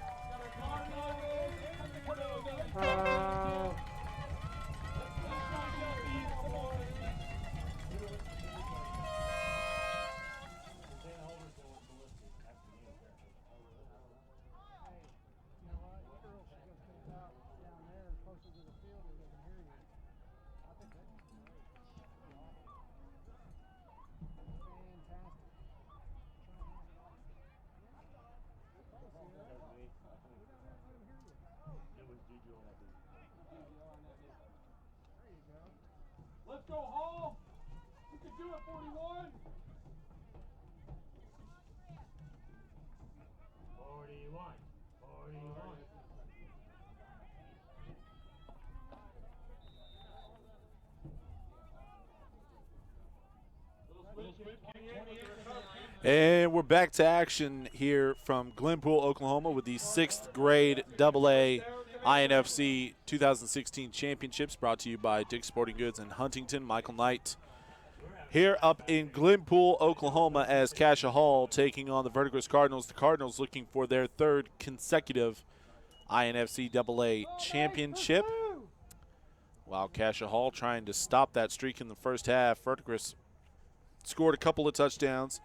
Speaker 2: Let's go, Hall! You can do it, 41! 41. 41.
Speaker 1: And we're back to action here from Glenpool, Oklahoma with the 6th grade AA INFC 2016 championships brought to you by Dick's Sporting Goods in Huntington. Michael Knight here up in Glenpool, Oklahoma as Cassia Hall taking on the Verdigris Cardinals. The Cardinals looking for their 3rd consecutive INFC AA championship. While Cassia Hall trying to stop that streak in the first half. Verdigris scored a couple of touchdowns,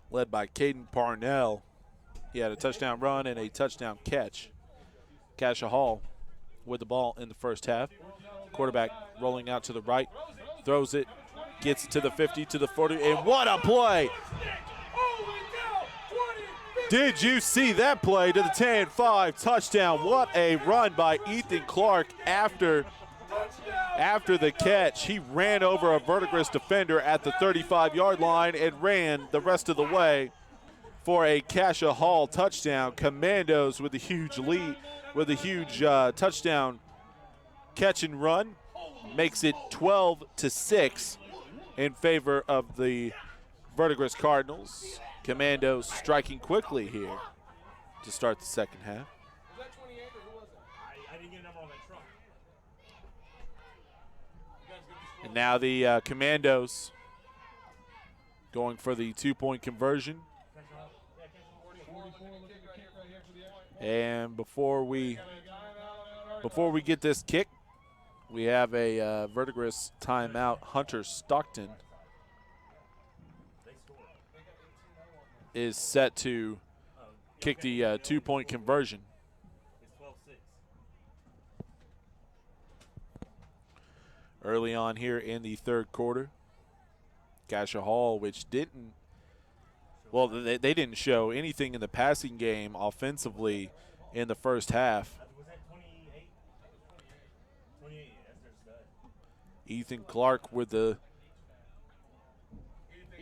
Speaker 1: led by Caden Parnell. He had a touchdown run and a touchdown catch. Cassia Hall with the ball in the first half. Quarterback rolling out to the right, throws it, gets to the 50, to the 40, and what a play! Did you see that play to the 10-5 touchdown? What a run by Ethan Clark after the catch. He ran over a Verdigris defender at the 35-yard line and ran the rest of the way for a Cassia Hall touchdown. Commandos with a huge lead, with a huge touchdown catch and run, makes it 12-6 in favor of the Verdigris Cardinals. Commandos striking quickly here to start the second half.
Speaker 2: Was that 28 or who was that? I didn't get a number on that truck.
Speaker 1: And now the Commandos going for the two-point conversion. And before we get this kick, we have a Verdigris timeout. Hunter Stockton is set to kick the two-point conversion. Early on here in the third quarter, Cassia Hall, which didn't, well, they didn't show anything in the passing game offensively in the first half.
Speaker 2: Was that 28? 28, that's their stud.
Speaker 1: Ethan Clark with the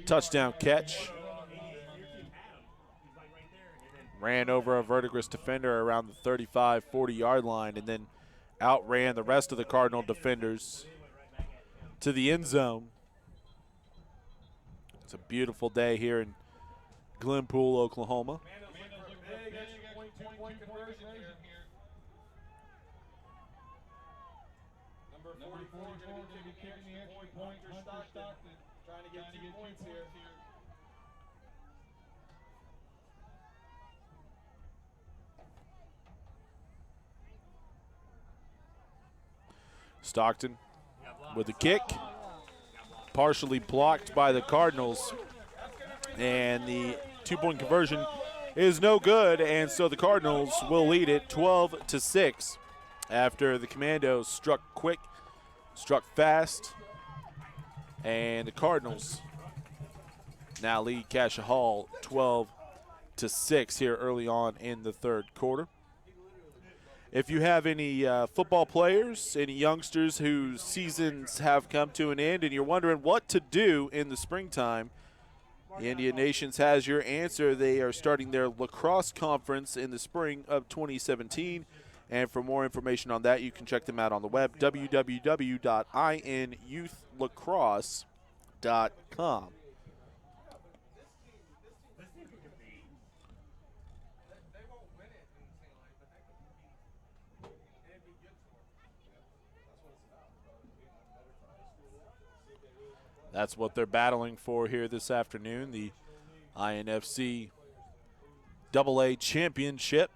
Speaker 1: touchdown catch. Ran over a Verdigris defender around the 35, 40-yard line and then outran the rest of the Cardinal defenders to the end zone. It's a beautiful day here in Glenpool, Oklahoma.
Speaker 3: Number 44 going to be kicking the extra point. Hunter Stockton trying to get 2 points here.
Speaker 1: Stockton with the kick, partially blocked by the Cardinals, and the two-point conversion is no good, and so the Cardinals will lead it 12-6 after the Commandos struck quick, struck fast, and the Cardinals now lead Cassia Hall 12-6 here early on in the third quarter. If you have any football players, any youngsters whose seasons have come to an end and you're wondering what to do in the springtime, the Indian Nations has your answer. They are starting their lacrosse conference in the spring of 2017. And for more information on that, you can check them out on the web, www.inyouth.lacrosse.com. That's what they're battling for here this afternoon, the INFC AA Championship.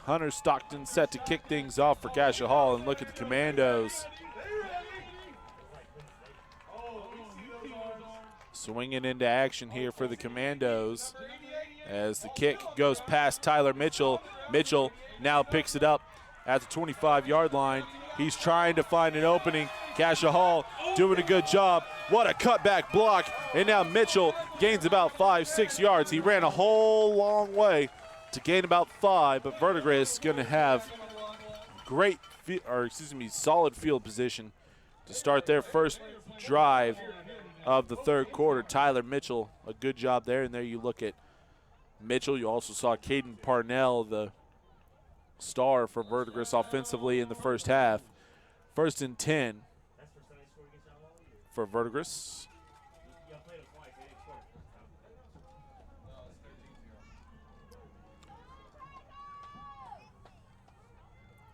Speaker 1: Hunter Stockton set to kick things off for Cassia Hall, and look at the Commandos. Swinging into action here for the Commandos as the kick goes past Tyler Mitchell. Mitchell now picks it up at the 25-yard line. He's trying to find an opening. Cassia Hall doing a good job. What a cutback block. And now Mitchell gains about 5-6 yards. He ran a whole long way to gain about 5, but Verdigris going to have solid field position to start their first drive of the third quarter. Tyler Mitchell, a good job there. And there you look at Mitchell. You also saw Caden Parnell, the star for Verdigris offensively in the first half. 1st and 10 for Verdigris.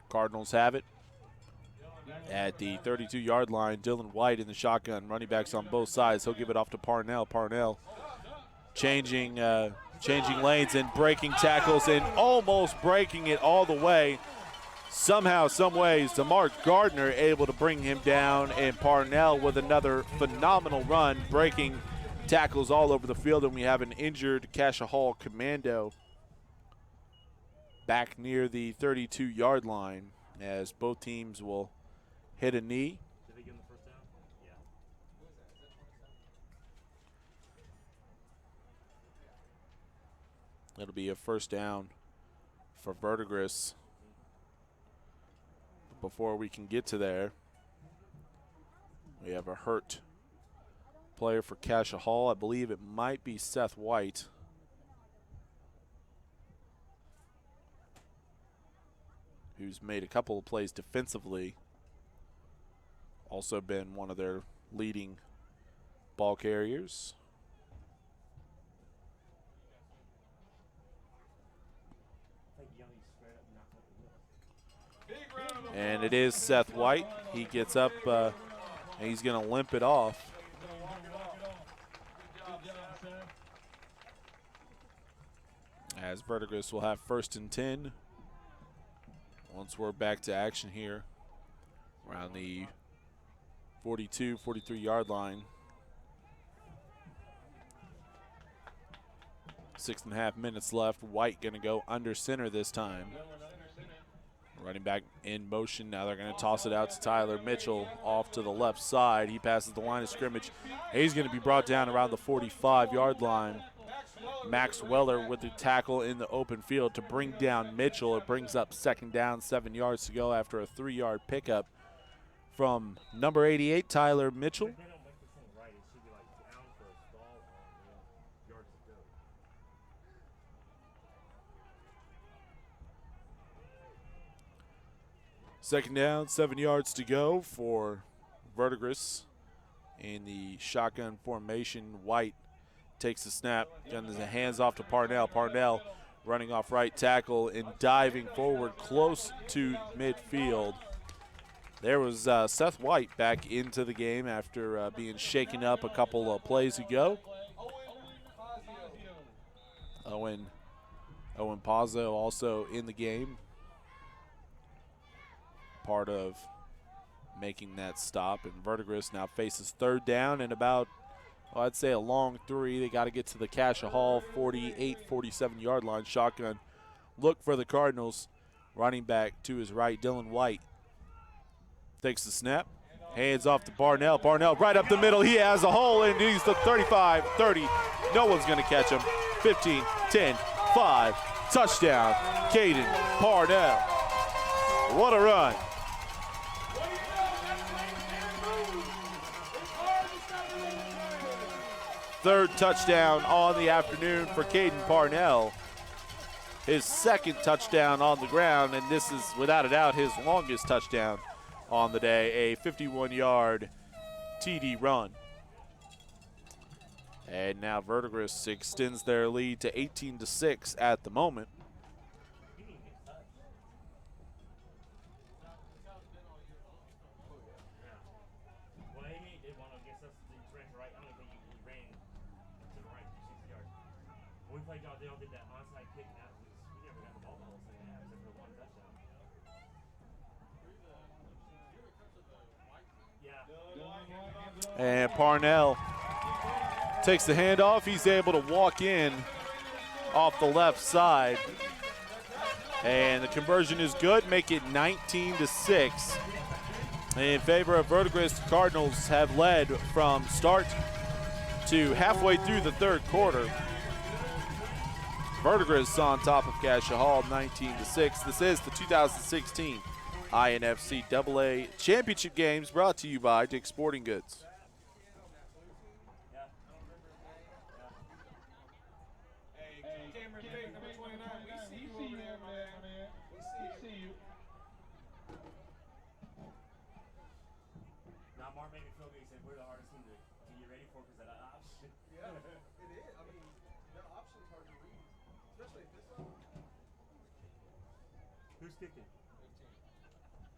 Speaker 1: Cardinals have it at the 32-yard line. Dylan White in the shotgun, running backs on both sides. He'll give it off to Parnell. Parnell changing changing lanes and breaking tackles and almost breaking it all the way. Somehow, some ways, DeMarc Gardner able to bring him down, and Parnell with another phenomenal run, breaking tackles all over the field, and we have an injured Cassia Hall commando back near the 32-yard line as both teams will hit a knee.
Speaker 2: Did they give him the first down? Yeah.
Speaker 1: It'll be a first down for Verdigris. Before we can get to there, we have a hurt player for Cassia Hall. I believe it might be Seth White. Who's made a couple of plays defensively. Also been one of their leading ball carriers. And it is Seth White. He gets up and he's going to limp it off. As Verdigris will have 1st and 10. Once we're back to action here around the 42, 43-yard line. 6.5 minutes left. White going to go under center this time. Running back in motion. Now they're going to toss it out to Tyler Mitchell off to the left side. He passes the line of scrimmage. He's going to be brought down around the 45-yard line. Max Weller with the tackle in the open field to bring down Mitchell. It brings up 2nd down, 7 yards to go after a 3-yard pickup from number 88, Tyler Mitchell.
Speaker 2: If they don't make this thing right, it should be like down for a stall on yards to go.
Speaker 1: Second down, 7 yards to go for Verdigris in the shotgun formation. White takes the snap, guns the hands off to Parnell. Parnell running off right tackle and diving forward close to midfield. There was Seth White back into the game after being shaken up a couple of plays ago. Owen Pazzo also in the game. Part of making that stop, and Verdigris now faces 3rd down and about, well, I'd say a long 3. They got to get to the Cassia Hall 48, 47-yard line. Shotgun look for the Cardinals. Running back to his right, Dylan White takes the snap, hands off to Parnell. Parnell right up the middle. He has a hole, and he's the 35, 30. No one's going to catch him. 15, 10, 5. Touchdown, Caden Parnell. What a run. 3rd touchdown on the afternoon for Caden Parnell. His 2nd touchdown on the ground, and this is without a doubt his longest touchdown on the day, a 51-yard TD run. And now Verdigris extends their lead to 18-6 at the moment.
Speaker 2: They all did that onside kick, and we never got the ball the whole second half except for 1 touchdown. Yeah.
Speaker 1: And Parnell takes the handoff. He's able to walk in off the left side. And the conversion is good, make it 19-6. In favor of Verdigris, the Cardinals have led from start to halfway through the 3rd quarter. Verdigris on top of Cassia Hall, 19-6. This is the 2016 INFC AA Championship Games brought to you by Dick's Sporting Goods.
Speaker 2: Now, Mark made me feel good. He said, we're the hardest team to get ready for because of that option.
Speaker 4: Yeah, it is. I mean, the option's hard to read, especially at this level.
Speaker 2: Who's kicking?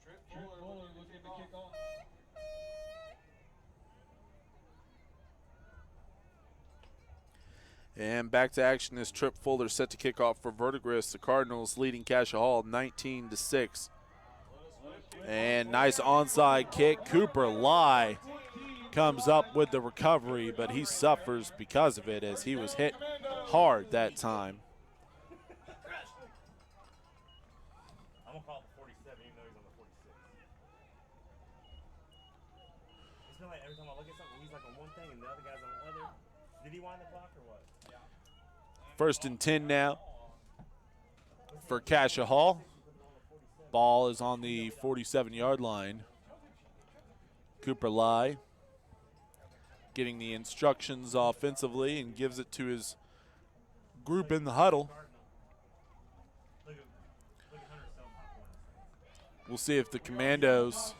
Speaker 3: Trent Fuller looking to kick off.
Speaker 1: And back to action is Trip Fuller set to kick off for Verdigris. The Cardinals leading Cassia Hall 19-6. And nice onside kick. Cooper Lai comes up with the recovery, but he suffers because of it as he was hit hard that time.
Speaker 5: I'm going to call it the 47 even though he's on the 46. It's been like every time I look at something, he's like on one thing and the other guy's on the other. Did he wind the clock or what? Yeah.
Speaker 1: 1st and 10 now for Cassia Hall. Ball is on the 47-yard line. Cooper Lai getting the instructions offensively and gives it to his group in the huddle. We'll see if the Commandos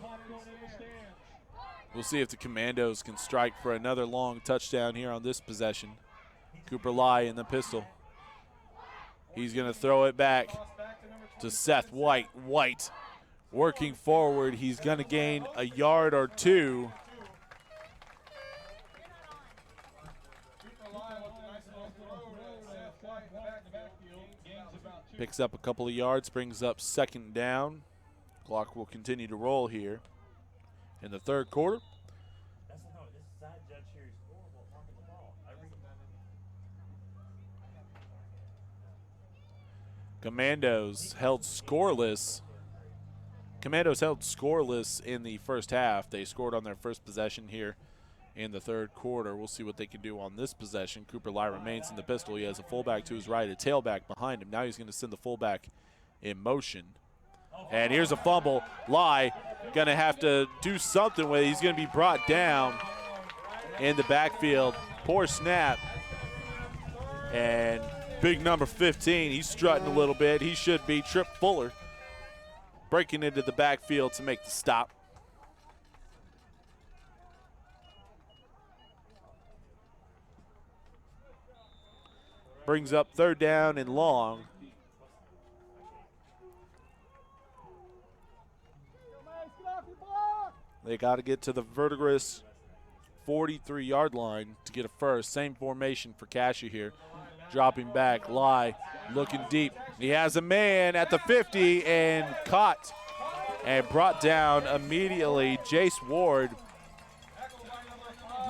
Speaker 1: can strike for another long touchdown here on this possession. Cooper Lai in the pistol. He's going to throw it back to Seth White. White working forward. He's going to gain a yard or two. Picks up a couple of yards, brings up 2nd down. Clock will continue to roll here in the 3rd quarter. Commandos held scoreless. Commandos held scoreless in the 1st half. They scored on their first possession here in the 3rd quarter. We'll see what they can do on this possession. Cooper Lai remains in the pistol. He has a fullback to his right, a tailback behind him. Now he's going to send the fullback in motion. And here's a fumble. Lai going to have to do something with it. He's going to be brought down in the backfield. Poor snap. And big number 15, he's strutting a little bit. He should be. Trip Fuller breaking into the backfield to make the stop. Brings up 3rd down and long. They got to get to the Verdigris 43-yard line to get a first. Same formation for Cassia here. Dropping back, Lai looking deep. He has a man at the 50 and caught and brought down immediately. Jace Ward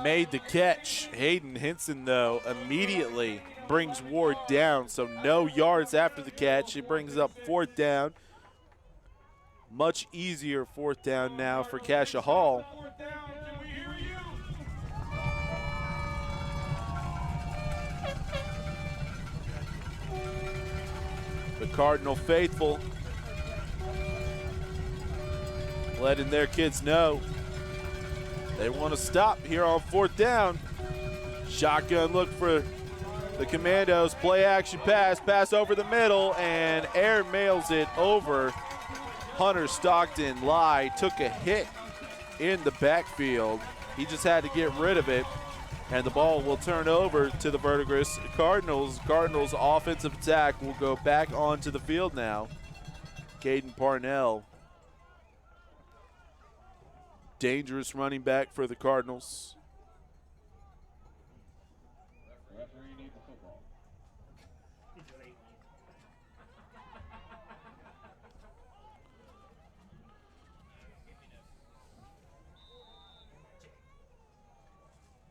Speaker 1: made the catch. Hayden Henson, though, immediately brings Ward down, so no yards after the catch. It brings up 4th down. Much easier 4th down now for Cassia Hall. The Cardinal faithful letting their kids know they want to stop here on 4th down. Shotgun look for the Commandos. Play action pass over the middle, and air mails it over. Hunter Stockton. Lai took a hit in the backfield. He just had to get rid of it. And the ball will turn over to the Verdigris Cardinals. Cardinals offensive attack will go back onto the field now. Caden Parnell. Dangerous running back for the Cardinals.
Speaker 3: Referee needs the football.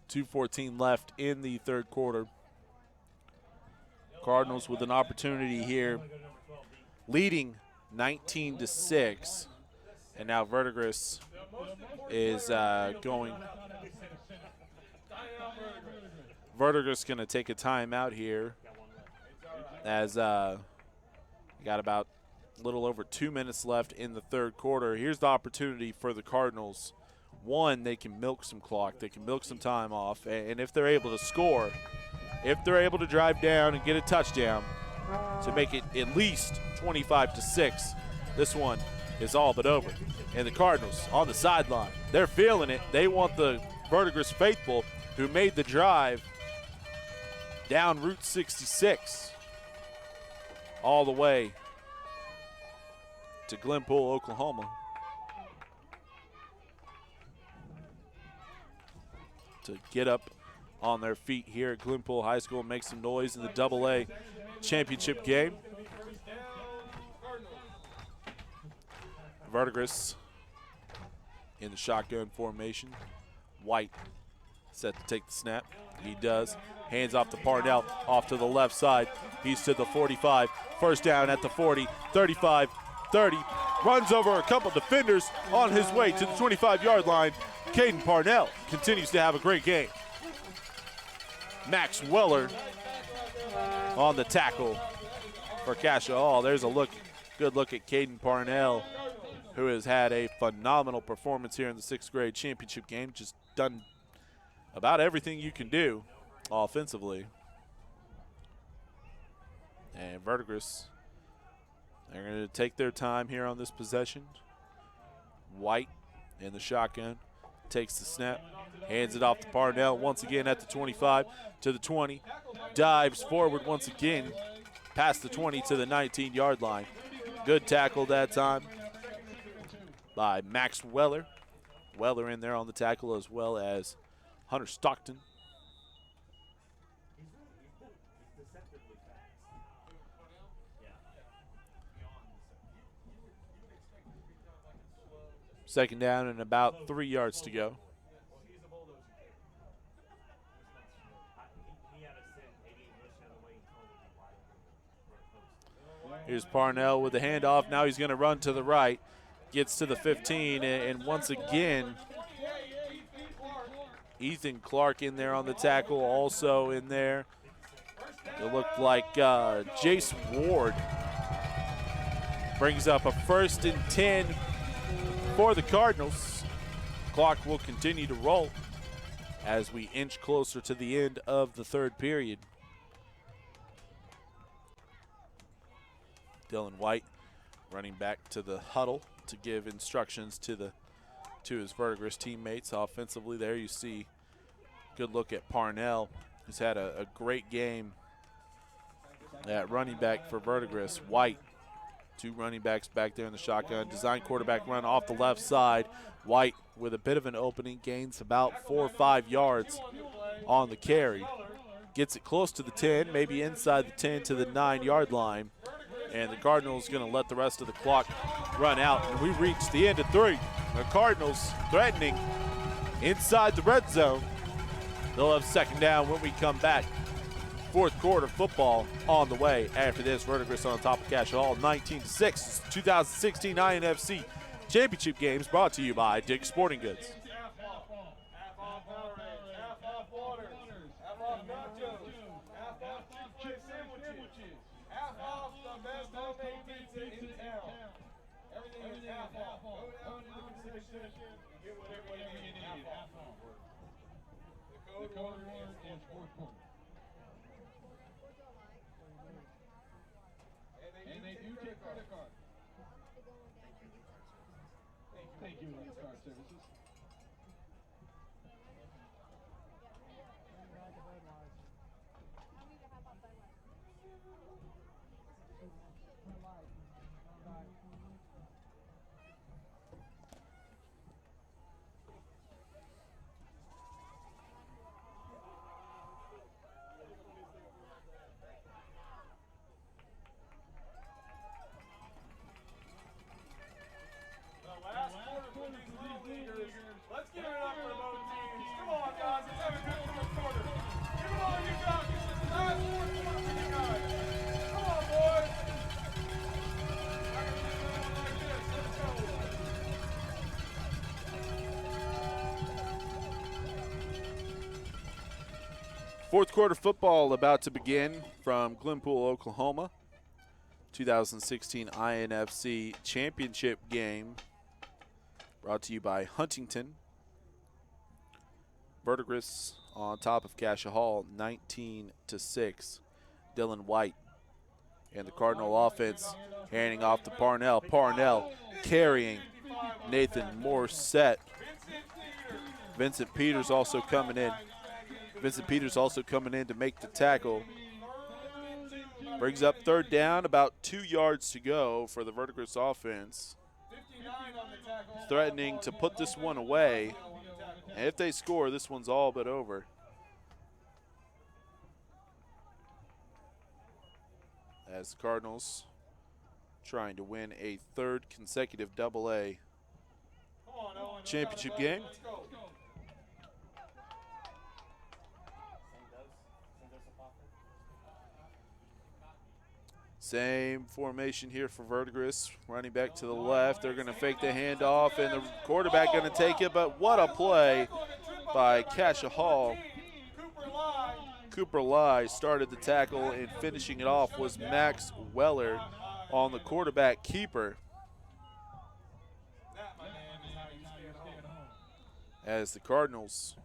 Speaker 1: 2:14 left in the 3rd quarter. Cardinals with an opportunity here, leading 19-6. And now Verdigris is going. Verdigris going to take a timeout here as got about a little over 2 minutes left in the 3rd quarter. Here's the opportunity for the Cardinals. One, they can milk some clock. They can milk some time off. And if they're able to score, if they're able to drive down and get a touchdown to make it at least 25-6, this one is all but over. And the Cardinals on the sideline, they're feeling it. They want the Verdigris faithful who made the drive down Route 66 all the way to Glenpool, Oklahoma, to get up on their feet here at Glenpool High School and make some noise in the AA championship game. Verdigris in the shotgun formation. White set to take the snap. He does. Hands off to Parnell, off to the left side. He's to the 45. First down at the 40, 35, 30. Runs over a couple defenders on his way to the 25-yard line. Caden Parnell continues to have a great game. Max Weller on the tackle for Cassia Hall. There's a good look at Caden Parnell, who has had a phenomenal performance here in the 6th grade championship game. Just done about everything you can do offensively. And Verdigris, they're going to take their time here on this possession. White in the shotgun, takes the snap, hands it off to Parnell once again at the 25 to the 20. Dives forward once again past the 20 to the 19-yard line. Good tackle that time by Max Weller. Weller in there on the tackle, as well as Hunter Stockton.
Speaker 5: He's deceptively fast.
Speaker 1: Second down and about 3 yards to go. Here's Parnell with the handoff. Now he's going to run to the right. Gets to the 15, and once again, Ethan Clark in there on the tackle, also in there. It looked like Jace Ward brings up a 1st and 10 for the Cardinals. Clock will continue to roll as we inch closer to the end of the 3rd period. Dylan White running back to the huddle to give instructions to his Verdigris teammates. Offensively there you see good look at Parnell, who's had a great game at running back for Verdigris. White, 2 running backs back there in the shotgun. Design quarterback run off the left side. White with a bit of an opening, gains about 4 or 5 yards on the carry. Gets it close to the 10, maybe inside the 10 to the 9-yard line. And the Cardinals going to let the rest of the clock run out. And we reach the end of 3. The Cardinals threatening inside the red zone. They'll have 2nd down when we come back. 4th quarter football on the way. After this, Verdigris on top of Cassia Hall, 19-6. 2016 INFC Championship Games brought to you by Dick's Sporting Goods.
Speaker 3: The code word is 4th quarter. And they do take credit card. Thank you, Card Services.
Speaker 4: Let's give it up for both teams. Come on, guys. Let's have a good 4th quarter. Give it all you got. This is the last 4th quarter for you guys. Come on, boys. I can do something like this. Let's go.
Speaker 1: Fourth quarter football about to begin from Glenpool, Oklahoma. 2016 INFC Championship game brought to you by Huntington. Verdigris on top of Cassia Hall, 19-6. Dylan White and the Cardinal offense handing off to Parnell. Parnell carrying Nathan Morset. Vincent Peters also coming in. Vincent Peters also coming in to make the tackle. Brings up 3rd down, about 2 yards to go for the Verdigris offense. Threatening to put this one away. And if they score, this one's all but over. as the Cardinals trying to win a third consecutive AA championship game.
Speaker 4: Let's go.
Speaker 1: Same formation here for Verdigris. Running back to the left. They're going to fake the handoff, and the quarterback going to take it. But what a play by Cassia Hall. Cooper Lai started the tackle, and finishing it off was Max Weller on the quarterback keeper. As the Cardinals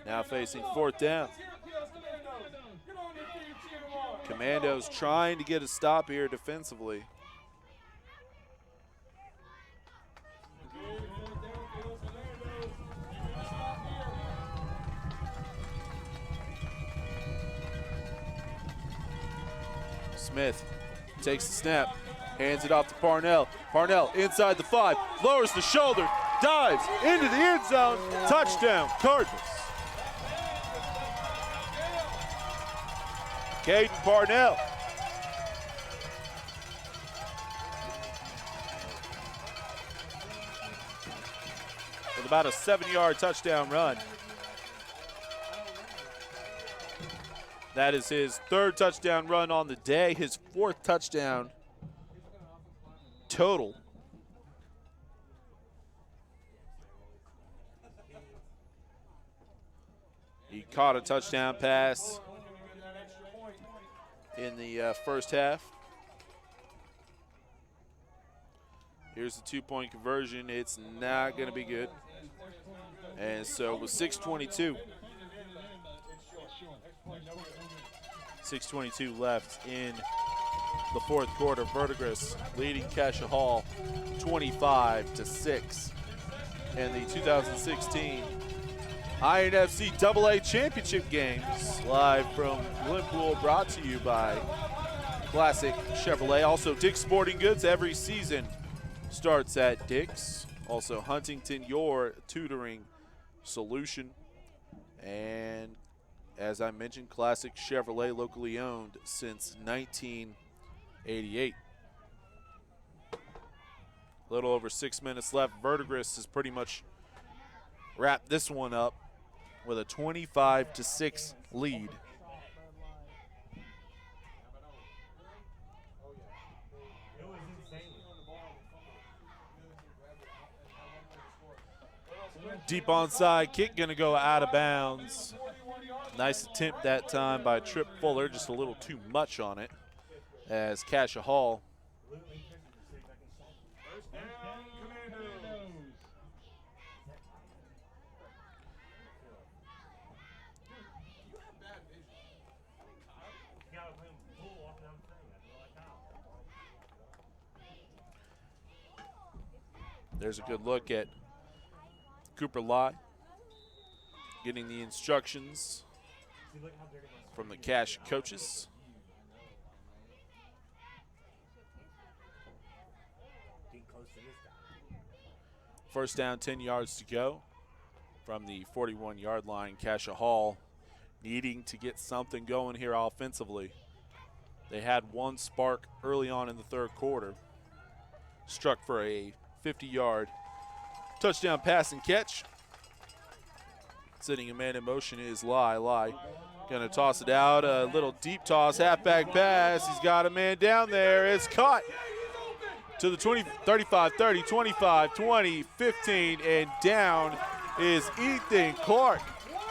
Speaker 1: now facing fourth down. Commandos trying to get a stop here defensively. Smith takes the snap, hands it off to Parnell. Parnell inside the 5, lowers the shoulder, dives into the end zone. Touchdown, Cardinals. Caden Parnell. With about a 7-yard touchdown run. That is his 3rd touchdown run on the day, his 4th touchdown total. He caught a touchdown pass in the first half. Here's the 2-point conversion. It's not going to be good. And so with 6:22 left in the 4th quarter, Verdigris leading Cassia Hall 25-6. And the 2016 INFC AA Championship games live from Glenpool, brought to you by Classic Chevrolet. Also, Dick's Sporting Goods. Every season starts at Dick's. Also, Huntington, your tutoring solution. And as I mentioned, Classic Chevrolet, locally owned since 1988. A little over 6 minutes left. Verdigris has pretty much wrapped this one up with a 25-6 lead. Deep onside kick going to go out of bounds. Nice attempt that time by Trip Fuller, just a little too much on it, as Cassia Hall There's a good look at Cooper Lai getting the instructions from the Cash coaches. First down, 10 yards to go from the 41-yard line. Cassia Hall needing to get something going here offensively. They had one spark early on in the third quarter. Struck for a 50-yard touchdown pass and catch. Sitting a man in motion is Lai. Lai gonna toss it out, a little deep toss, halfback pass. He's got a man down there. It's caught to the 20, 35, 30, 25, 20, 15, and down is Ethan Clark.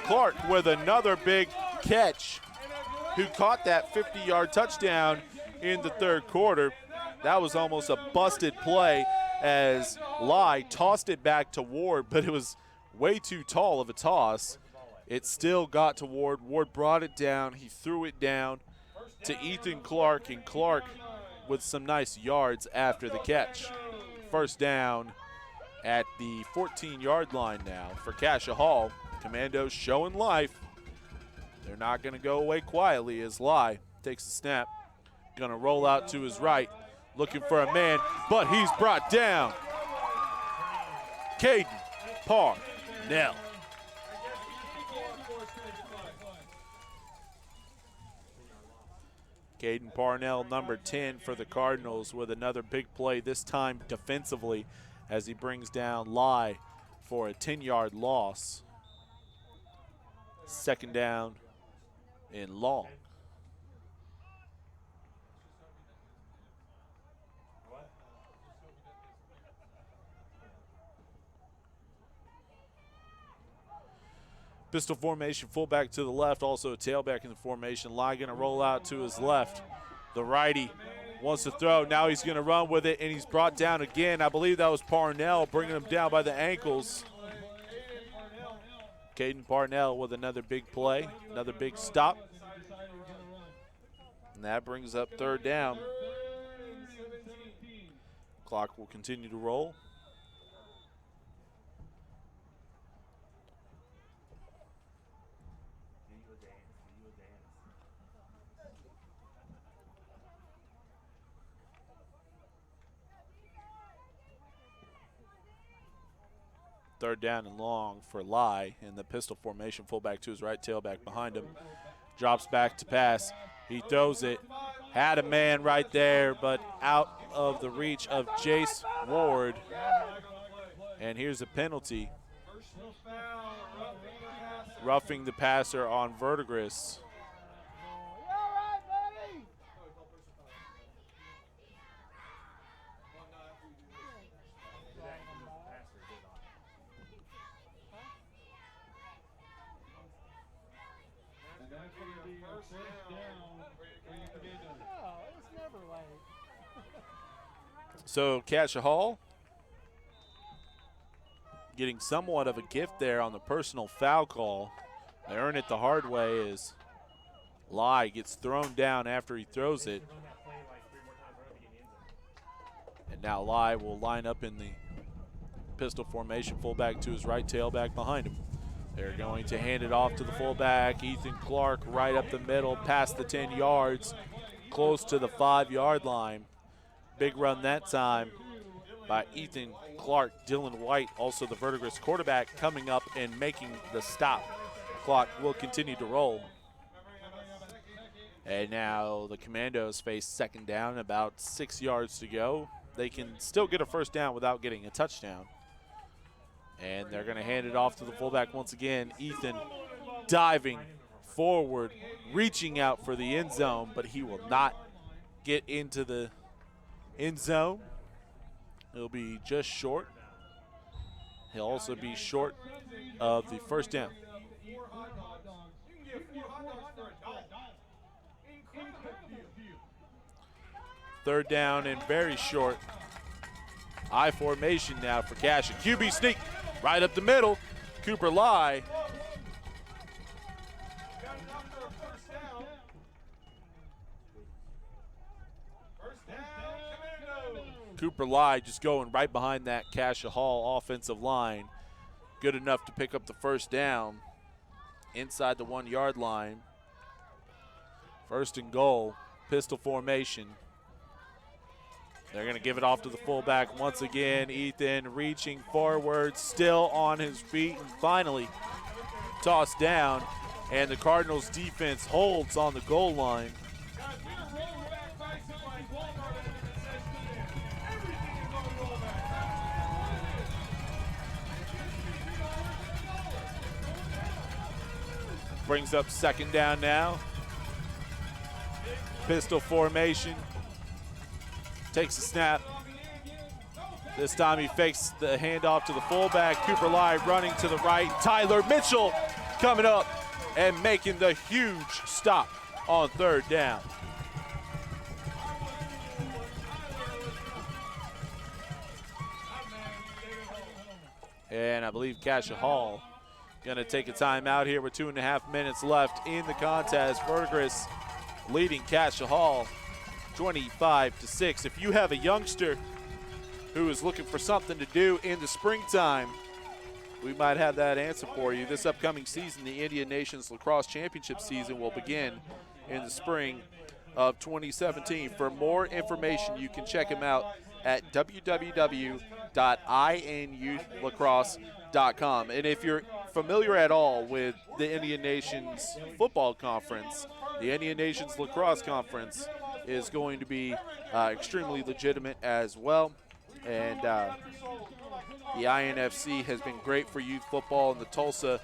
Speaker 1: Clark with another big catch, who caught that 50-yard touchdown in the third quarter. That was almost a busted play as Lai tossed it back to Ward, but it was way too tall of a toss. It still got to Ward. Ward brought it down. He threw it down to Ethan Clark, and Clark with some nice yards after the catch. First down at the 14-yard line now for Cassia Hall. Commandos showing life. They're not going to go away quietly as Lai takes the snap. Going to roll out to his right, looking for a man, but he's brought down. Caden Parnell. Caden Parnell, number 10 for the Cardinals, with another big play, this time defensively, as he brings down Lai for a 10-yard loss. Second down and long. Pistol formation, fullback to the left, also a tailback in the formation. Lai going to roll out to his left. The righty wants to throw. Now he's going to run with it, and he's brought down again. I believe that was Parnell bringing him down by the ankles. Caden Parnell with another big play, another big stop. And that brings up third down. Clock will continue to roll. Third down and long for Lai in the pistol formation. Fullback to his right, tailback behind him. Drops back to pass. He throws it. Had a man right there, but out of the reach of Jace Ward. And here's a penalty. Roughing the passer on Verdigris. So Cassia Hall getting somewhat of a gift there on the personal foul call. They earn it the hard way as Lai gets thrown down after he throws it. And now Lai will line up in the pistol formation, fullback to his right, tailback behind him. They're going to hand it off to the fullback, Ethan Clark, right up the middle, past the 10 yards, close to the 5-yard line. Big run that time by Ethan Clark. Dylan White, also the Verdigris quarterback, coming up and making the stop. Clock will continue to roll. And now the Commandos face second down, about 6 yards to go. They can still get a first down without getting a touchdown. And they're going to hand it off to the fullback once again. Ethan diving forward, reaching out for the end zone, but he will not get into the end zone. He'll be just short. He'll also be short of the first down. Third down and very short. I formation now for Cash. QB sneak right up the middle. Cooper Lai. Cooper Lai just going right behind that Cassia Hall offensive line. Good enough to pick up the first down inside the 1-yard line. First and goal, pistol formation. They're going to give it off to the fullback once again. Ethan reaching forward, still on his feet, and finally tossed down. And the Cardinals defense holds on the goal line. Brings up second down now. Pistol formation. Takes a snap. This time he fakes the handoff to the fullback. Cooper Lai running to the right. Tyler Mitchell coming up and making the huge stop on third down. And I believe Cassia Hall going to take a timeout here with 2.5 minutes left in the contest. Verdigris leading Cassia Hall 25-6. If you have a youngster who is looking for something to do in the springtime, we might have that answer for you. This upcoming season, the Indian Nations Lacrosse Championship season will begin in the spring of 2017. For more information, you can check him out at www.inyouth.lacrosse.com. And if you're familiar at all with the Indian Nations Football Conference, the Indian Nations Lacrosse Conference is going to be extremely legitimate as well. And the INFC has been great for youth football in the Tulsa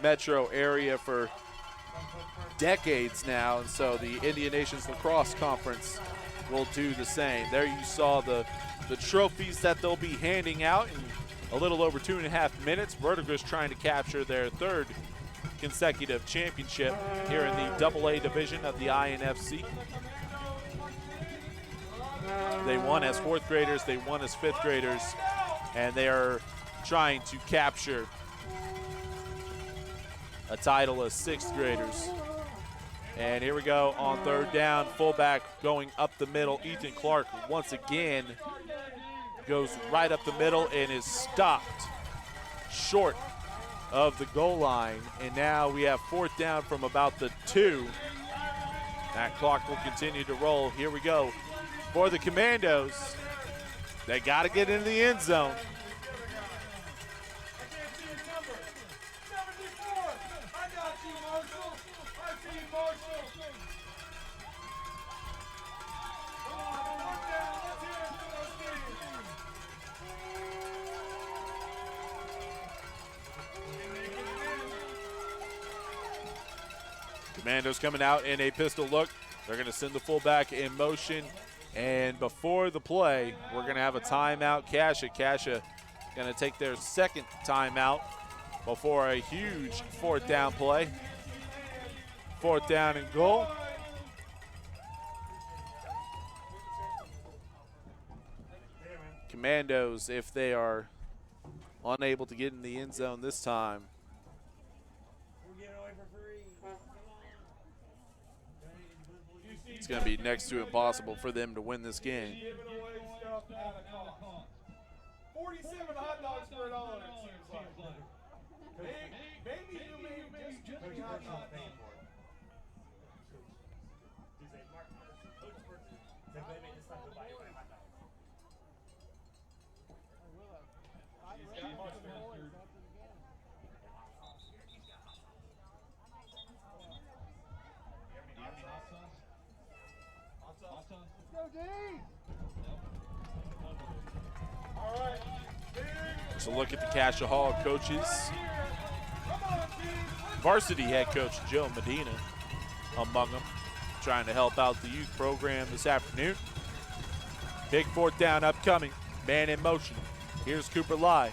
Speaker 1: metro area for decades now, and so the Indian Nations Lacrosse Conference will do the same. There you saw the trophies that they'll be handing out in a little over 2.5 minutes. Verdigris trying to capture their 3rd consecutive championship here in the AA division of the INFC. They won as 4th graders, they won as 5th graders, and they are trying to capture a title as 6th graders. And here we go on 3rd down, fullback going up the middle. Ethan Clark once again goes right up the middle and is stopped short of the goal line. And now we have 4th down from about the 2. That clock will continue to roll. Here we go for the Commandos. They got to get into the end zone. Commandos coming out in a pistol look. They're going to send the fullback in motion. And before the play, we're going to have a timeout. Cassia going to take their 2nd timeout before a huge 4th down play. 4th down and goal. Commandos, if they are unable to get in the end zone this time, it's going to be next to impossible for them to win this game.
Speaker 4: 47 hot dogs for $1, it seems like. Maybe you may just be hot dogs.
Speaker 1: So look at the Cassia Hall coaches. Varsity head coach Joe Medina among them, trying to help out the youth program this afternoon. Big 4th down upcoming. Man in motion. Here's Cooper Lai.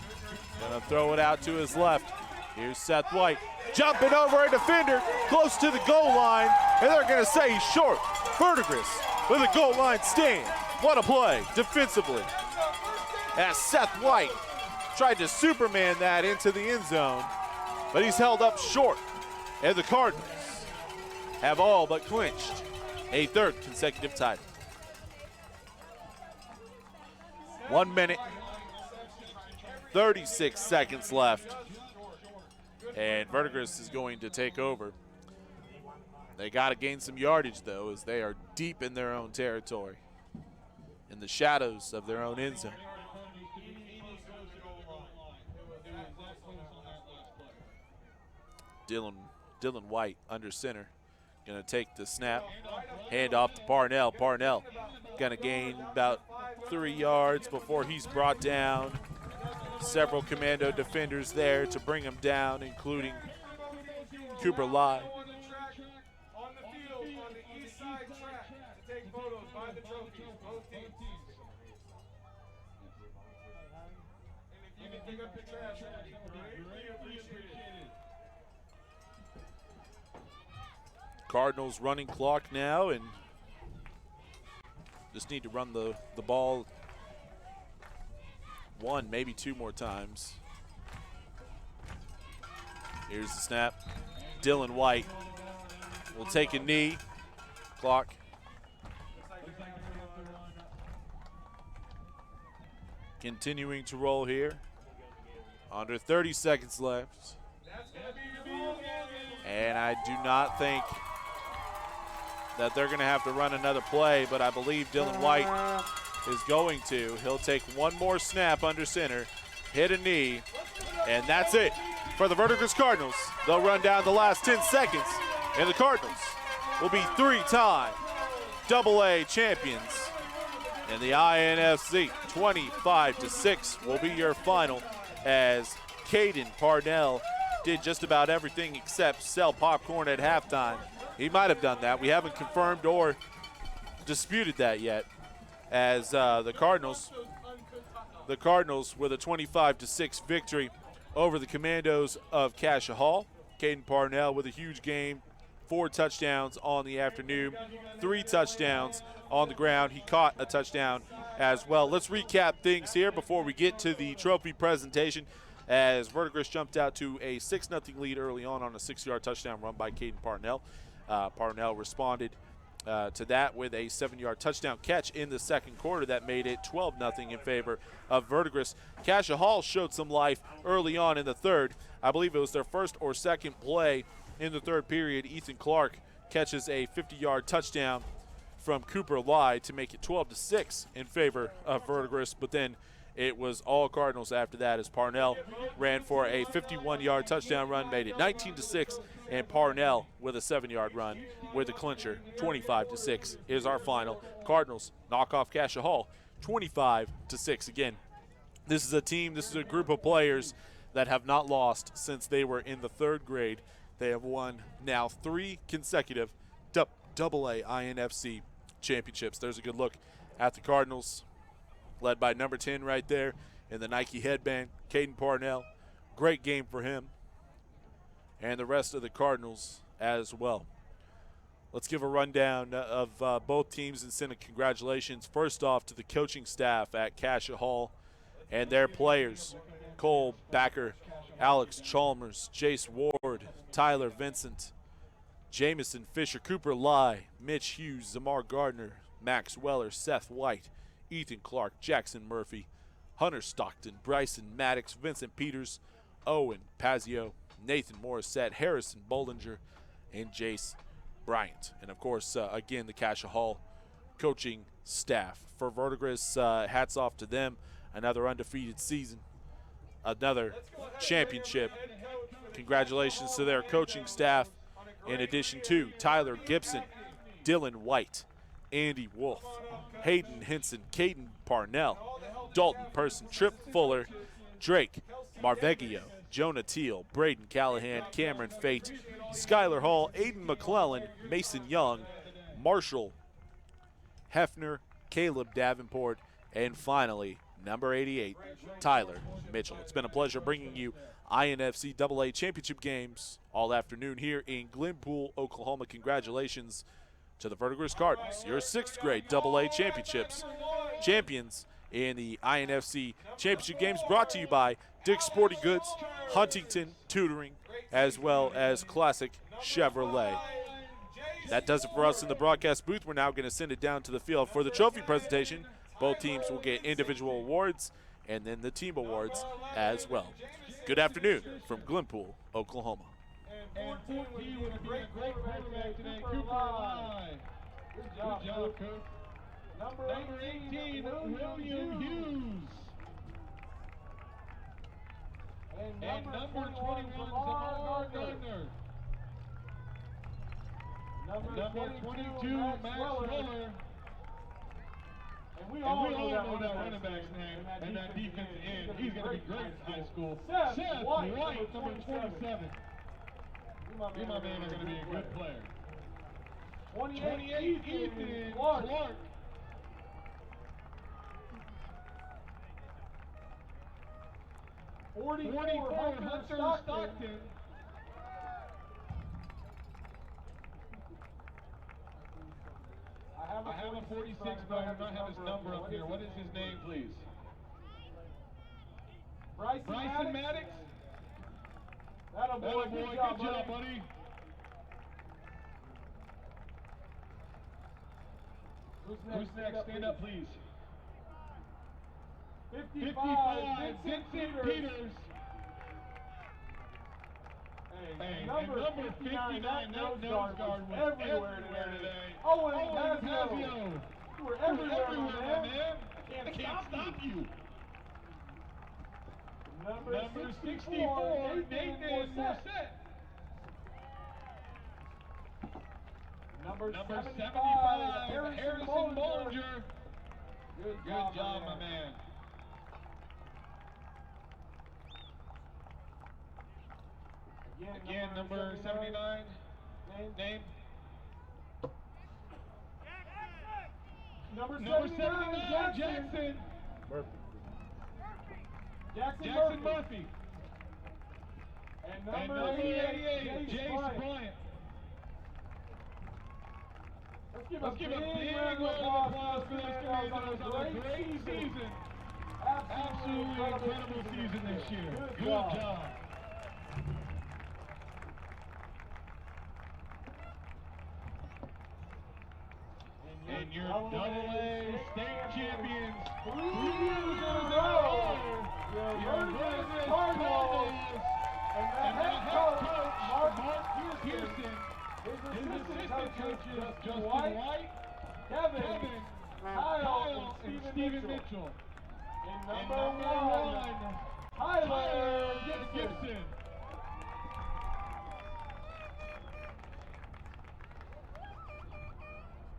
Speaker 1: Gonna throw it out to his left. Here's Seth White. Jumping over a defender close to the goal line, and they're gonna say he's short. Verdigris with a goal line stand. What a play defensively. As Seth White tried to Superman that into the end zone, but he's held up short. And the Cardinals have all but clinched a 3rd consecutive title. 1 minute, 36 seconds left. And Verdigris is going to take over. They got to gain some yardage, though, as they are deep in their own territory, in the shadows of their own end zone. Dylan White under center, gonna take the snap, hand off to Parnell. Parnell gonna gain about 3 yards before he's brought down. Several Commando defenders there to bring him down, including Cooper Lai.
Speaker 4: On the field, on the east side track, to take photos by the trophies, both teams. And if you can pick up the trash, that'd be greatly appreciated.
Speaker 1: Cardinals running clock now, and just need to run the ball 1, maybe 2 more times. Here's the snap. Dylan White will take a knee. Clock. Continuing to roll here. Under 30 seconds left. And I do not think that they're going to have to run another play, but I believe Dylan White is going to. He'll take 1 more snap under center, hit a knee, and that's it for the Verdigris Cardinals. They'll run down the last 10 seconds, and the Cardinals will be three-time AA champions. And the INFC 25-6 will be your final, as Caden Parnell did just about everything except sell popcorn at halftime. He might have done that. We haven't confirmed or disputed that yet, as the Cardinals with a 25-6 victory over the Commandos of Cassia Hall. Caden Parnell with a huge game, 4 touchdowns on the afternoon, 3 touchdowns on the ground. He caught a touchdown as well. Let's recap things here before we get to the trophy presentation, as Verdigris jumped out to a 6-0 lead early on a 6-yard touchdown run by Caden Parnell. Parnell responded to that with a 7-yard touchdown catch in the second quarter that made it 12-0 in favor of Verdigris. Cassia Hall showed some life early on in the third. I believe it was their first or second play in the third period. Ethan Clark catches a 50-yard touchdown from Cooper Lai to make it 12-6 in favor of Verdigris, but then it was all Cardinals after that, as Parnell ran for a 51-yard touchdown run, made it 19-6, and Parnell with a 7-yard run with a clincher. 25-6 is our final. Cardinals knock off Cassia Hall 25-6. Again, this is a group of players that have not lost since they were in the 3rd grade. They have won now 3 consecutive AA INFC championships. There's a good look at the Cardinals, led by number 10 right there in the Nike headband, Caden Parnell. Great game for him, and the rest of the Cardinals as well. Let's give a rundown of both teams and send a congratulations first off to the coaching staff at Cassia Hall and their players: Cole Backer, Alex Chalmers, Jace Ward, Tyler Vincent, Jamison Fisher, Cooper Lai, Mitch Hughes, Zamar Gardner, Max Weller, Seth White, Ethan Clark, Jackson Murphy, Hunter Stockton, Bryson Maddox, Vincent Peters, Owen Pazio, Nathan Morissette, Harrison Bollinger, and Jace Bryant. And, of course, again, the Cassia Hall coaching staff. For Verdigris, hats off to them. Another undefeated season, another championship. Congratulations to their coaching staff, in addition to Tyler Gibson, Dylan White, Andy Wolf, Hayden Henson, Caden Parnell, Dalton Person, Trip Fuller, Drake Marveggio, Jonah Teal, Braden Callahan, Cameron Fate, Skylar Hall, Aiden McClellan, Mason Young, Marshall Hefner, Caleb Davenport, and finally, number 88, Tyler Mitchell. It's been a pleasure bringing you INFC AA championship games all afternoon here in Glenpool, Oklahoma. Congratulations to the Verdigris Cardinals, your 6th grade AA champions in the INFC championship games, brought to you by Dick's Sporting Goods, Huntington Tutoring, as well as Classic Chevrolet. That does it for us in the broadcast booth. We're now going to send it down to the field for the trophy presentation. Both teams will get individual awards and then the team awards as well. Good afternoon from Glenpool, Oklahoma.
Speaker 3: And 14 with a great quarterback today, Cooper Lai. Good job, Coach. Number 18, William Hughes. And number 21, Zamar Gardner. Number 22, Max Weller. And we all know that running back's name and that defensive end. He's going to be great in high school. Seth White, number 27. He, my man, are going to be a good player. 28, Ethan Clark. 44, Hunter Stockton. I have a 46, but I do not have his number up here. What is his name, please? Bryson Maddox? That'll boy. Good job, buddy. Who's next? Stand up, please. 55, Vincent Peters. Hey, number 59, that nose guard was everywhere today. Owen Pazio. You were everywhere, my man. Can't stop you. Number 64, Nathan Morissette.
Speaker 4: Number 75,
Speaker 3: 75,
Speaker 4: Harrison
Speaker 3: Harrison
Speaker 4: Bollinger.
Speaker 3: Bollinger.
Speaker 4: Good
Speaker 3: Good
Speaker 4: job,
Speaker 3: job, my man. Again, number 79. Name.
Speaker 4: Number
Speaker 3: Number
Speaker 4: 79,
Speaker 3: 79,
Speaker 4: Jackson.
Speaker 5: Murphy.
Speaker 4: Jackson Murphy.
Speaker 3: Murphy.
Speaker 4: And
Speaker 3: And
Speaker 4: number 88, Jace Bryant. Let's give a big round of applause for this man. That was a great season. Absolutely incredible season this year. Good job. And your AA state champions 3 years in a row. Your Versus Cardinals. And the head coach, Mark Pearson. His assistant coaches, Justin White, Kevin, Kyle, and Stephen Mitchell. And number 1, Tyler Gibson.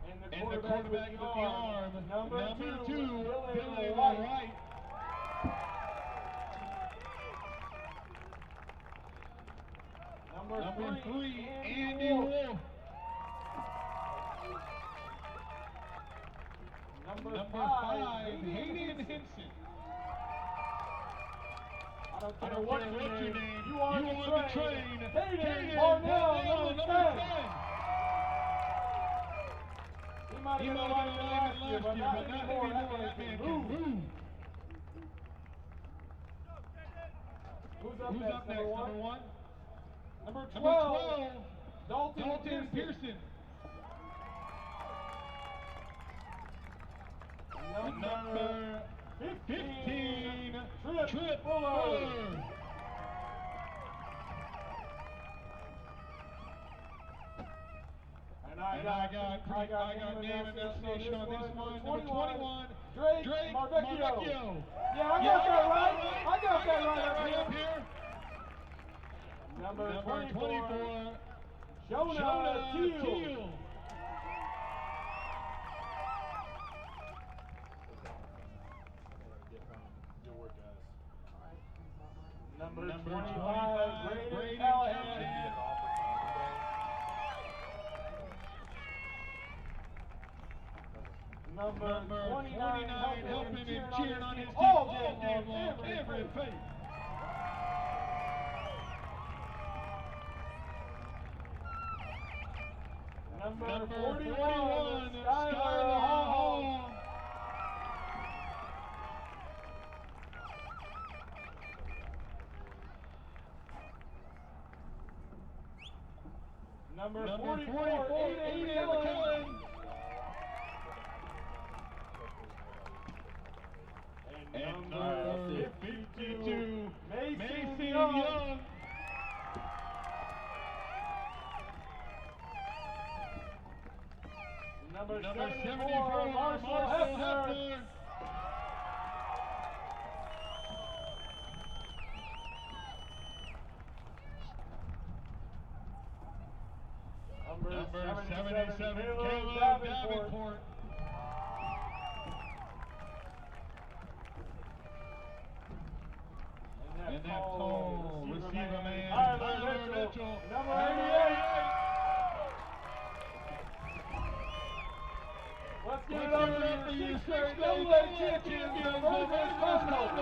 Speaker 4: And the quarterback with the arm, number 2, Billy White. Number 3, Andy Wolf. Number 5, Hayden Henson. I don't care what your name. You are the train. Hayden Parnell, number 10. He might have been alive last year, but not anymore. That man can move. Who's up next, number 1? Number 12, Dalton Pearson. Number 15, Trip Fuller. And I got name and destination on this one. Number 21, Drake Marvecchio. Yeah, I got that right. I got that right up here. Number 24, Jonah Teal.
Speaker 1: Good work, guys.
Speaker 4: Number 25, Brayden Callahan. Number 29, helping and cheering on his team all game long, every faith. Number 41, Skylar Hall. Number 44, Aiden Cullen. And number 52, Mason Young. Number 74, Marshall Hefner. Number 77, Caleb Davenport. And that tall receiver man, Tyler Mitchell. Number 88. Let's give it up for your six-straight AA champions, the Versus Cardinals.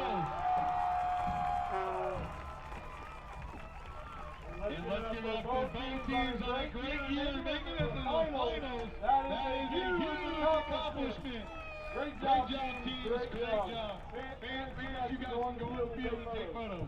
Speaker 4: And let's give it up for both teams on a great year, making it to the finals. That is a huge accomplishment. Great job, teams. Great job. Fans, you guys can go on the field and take photos.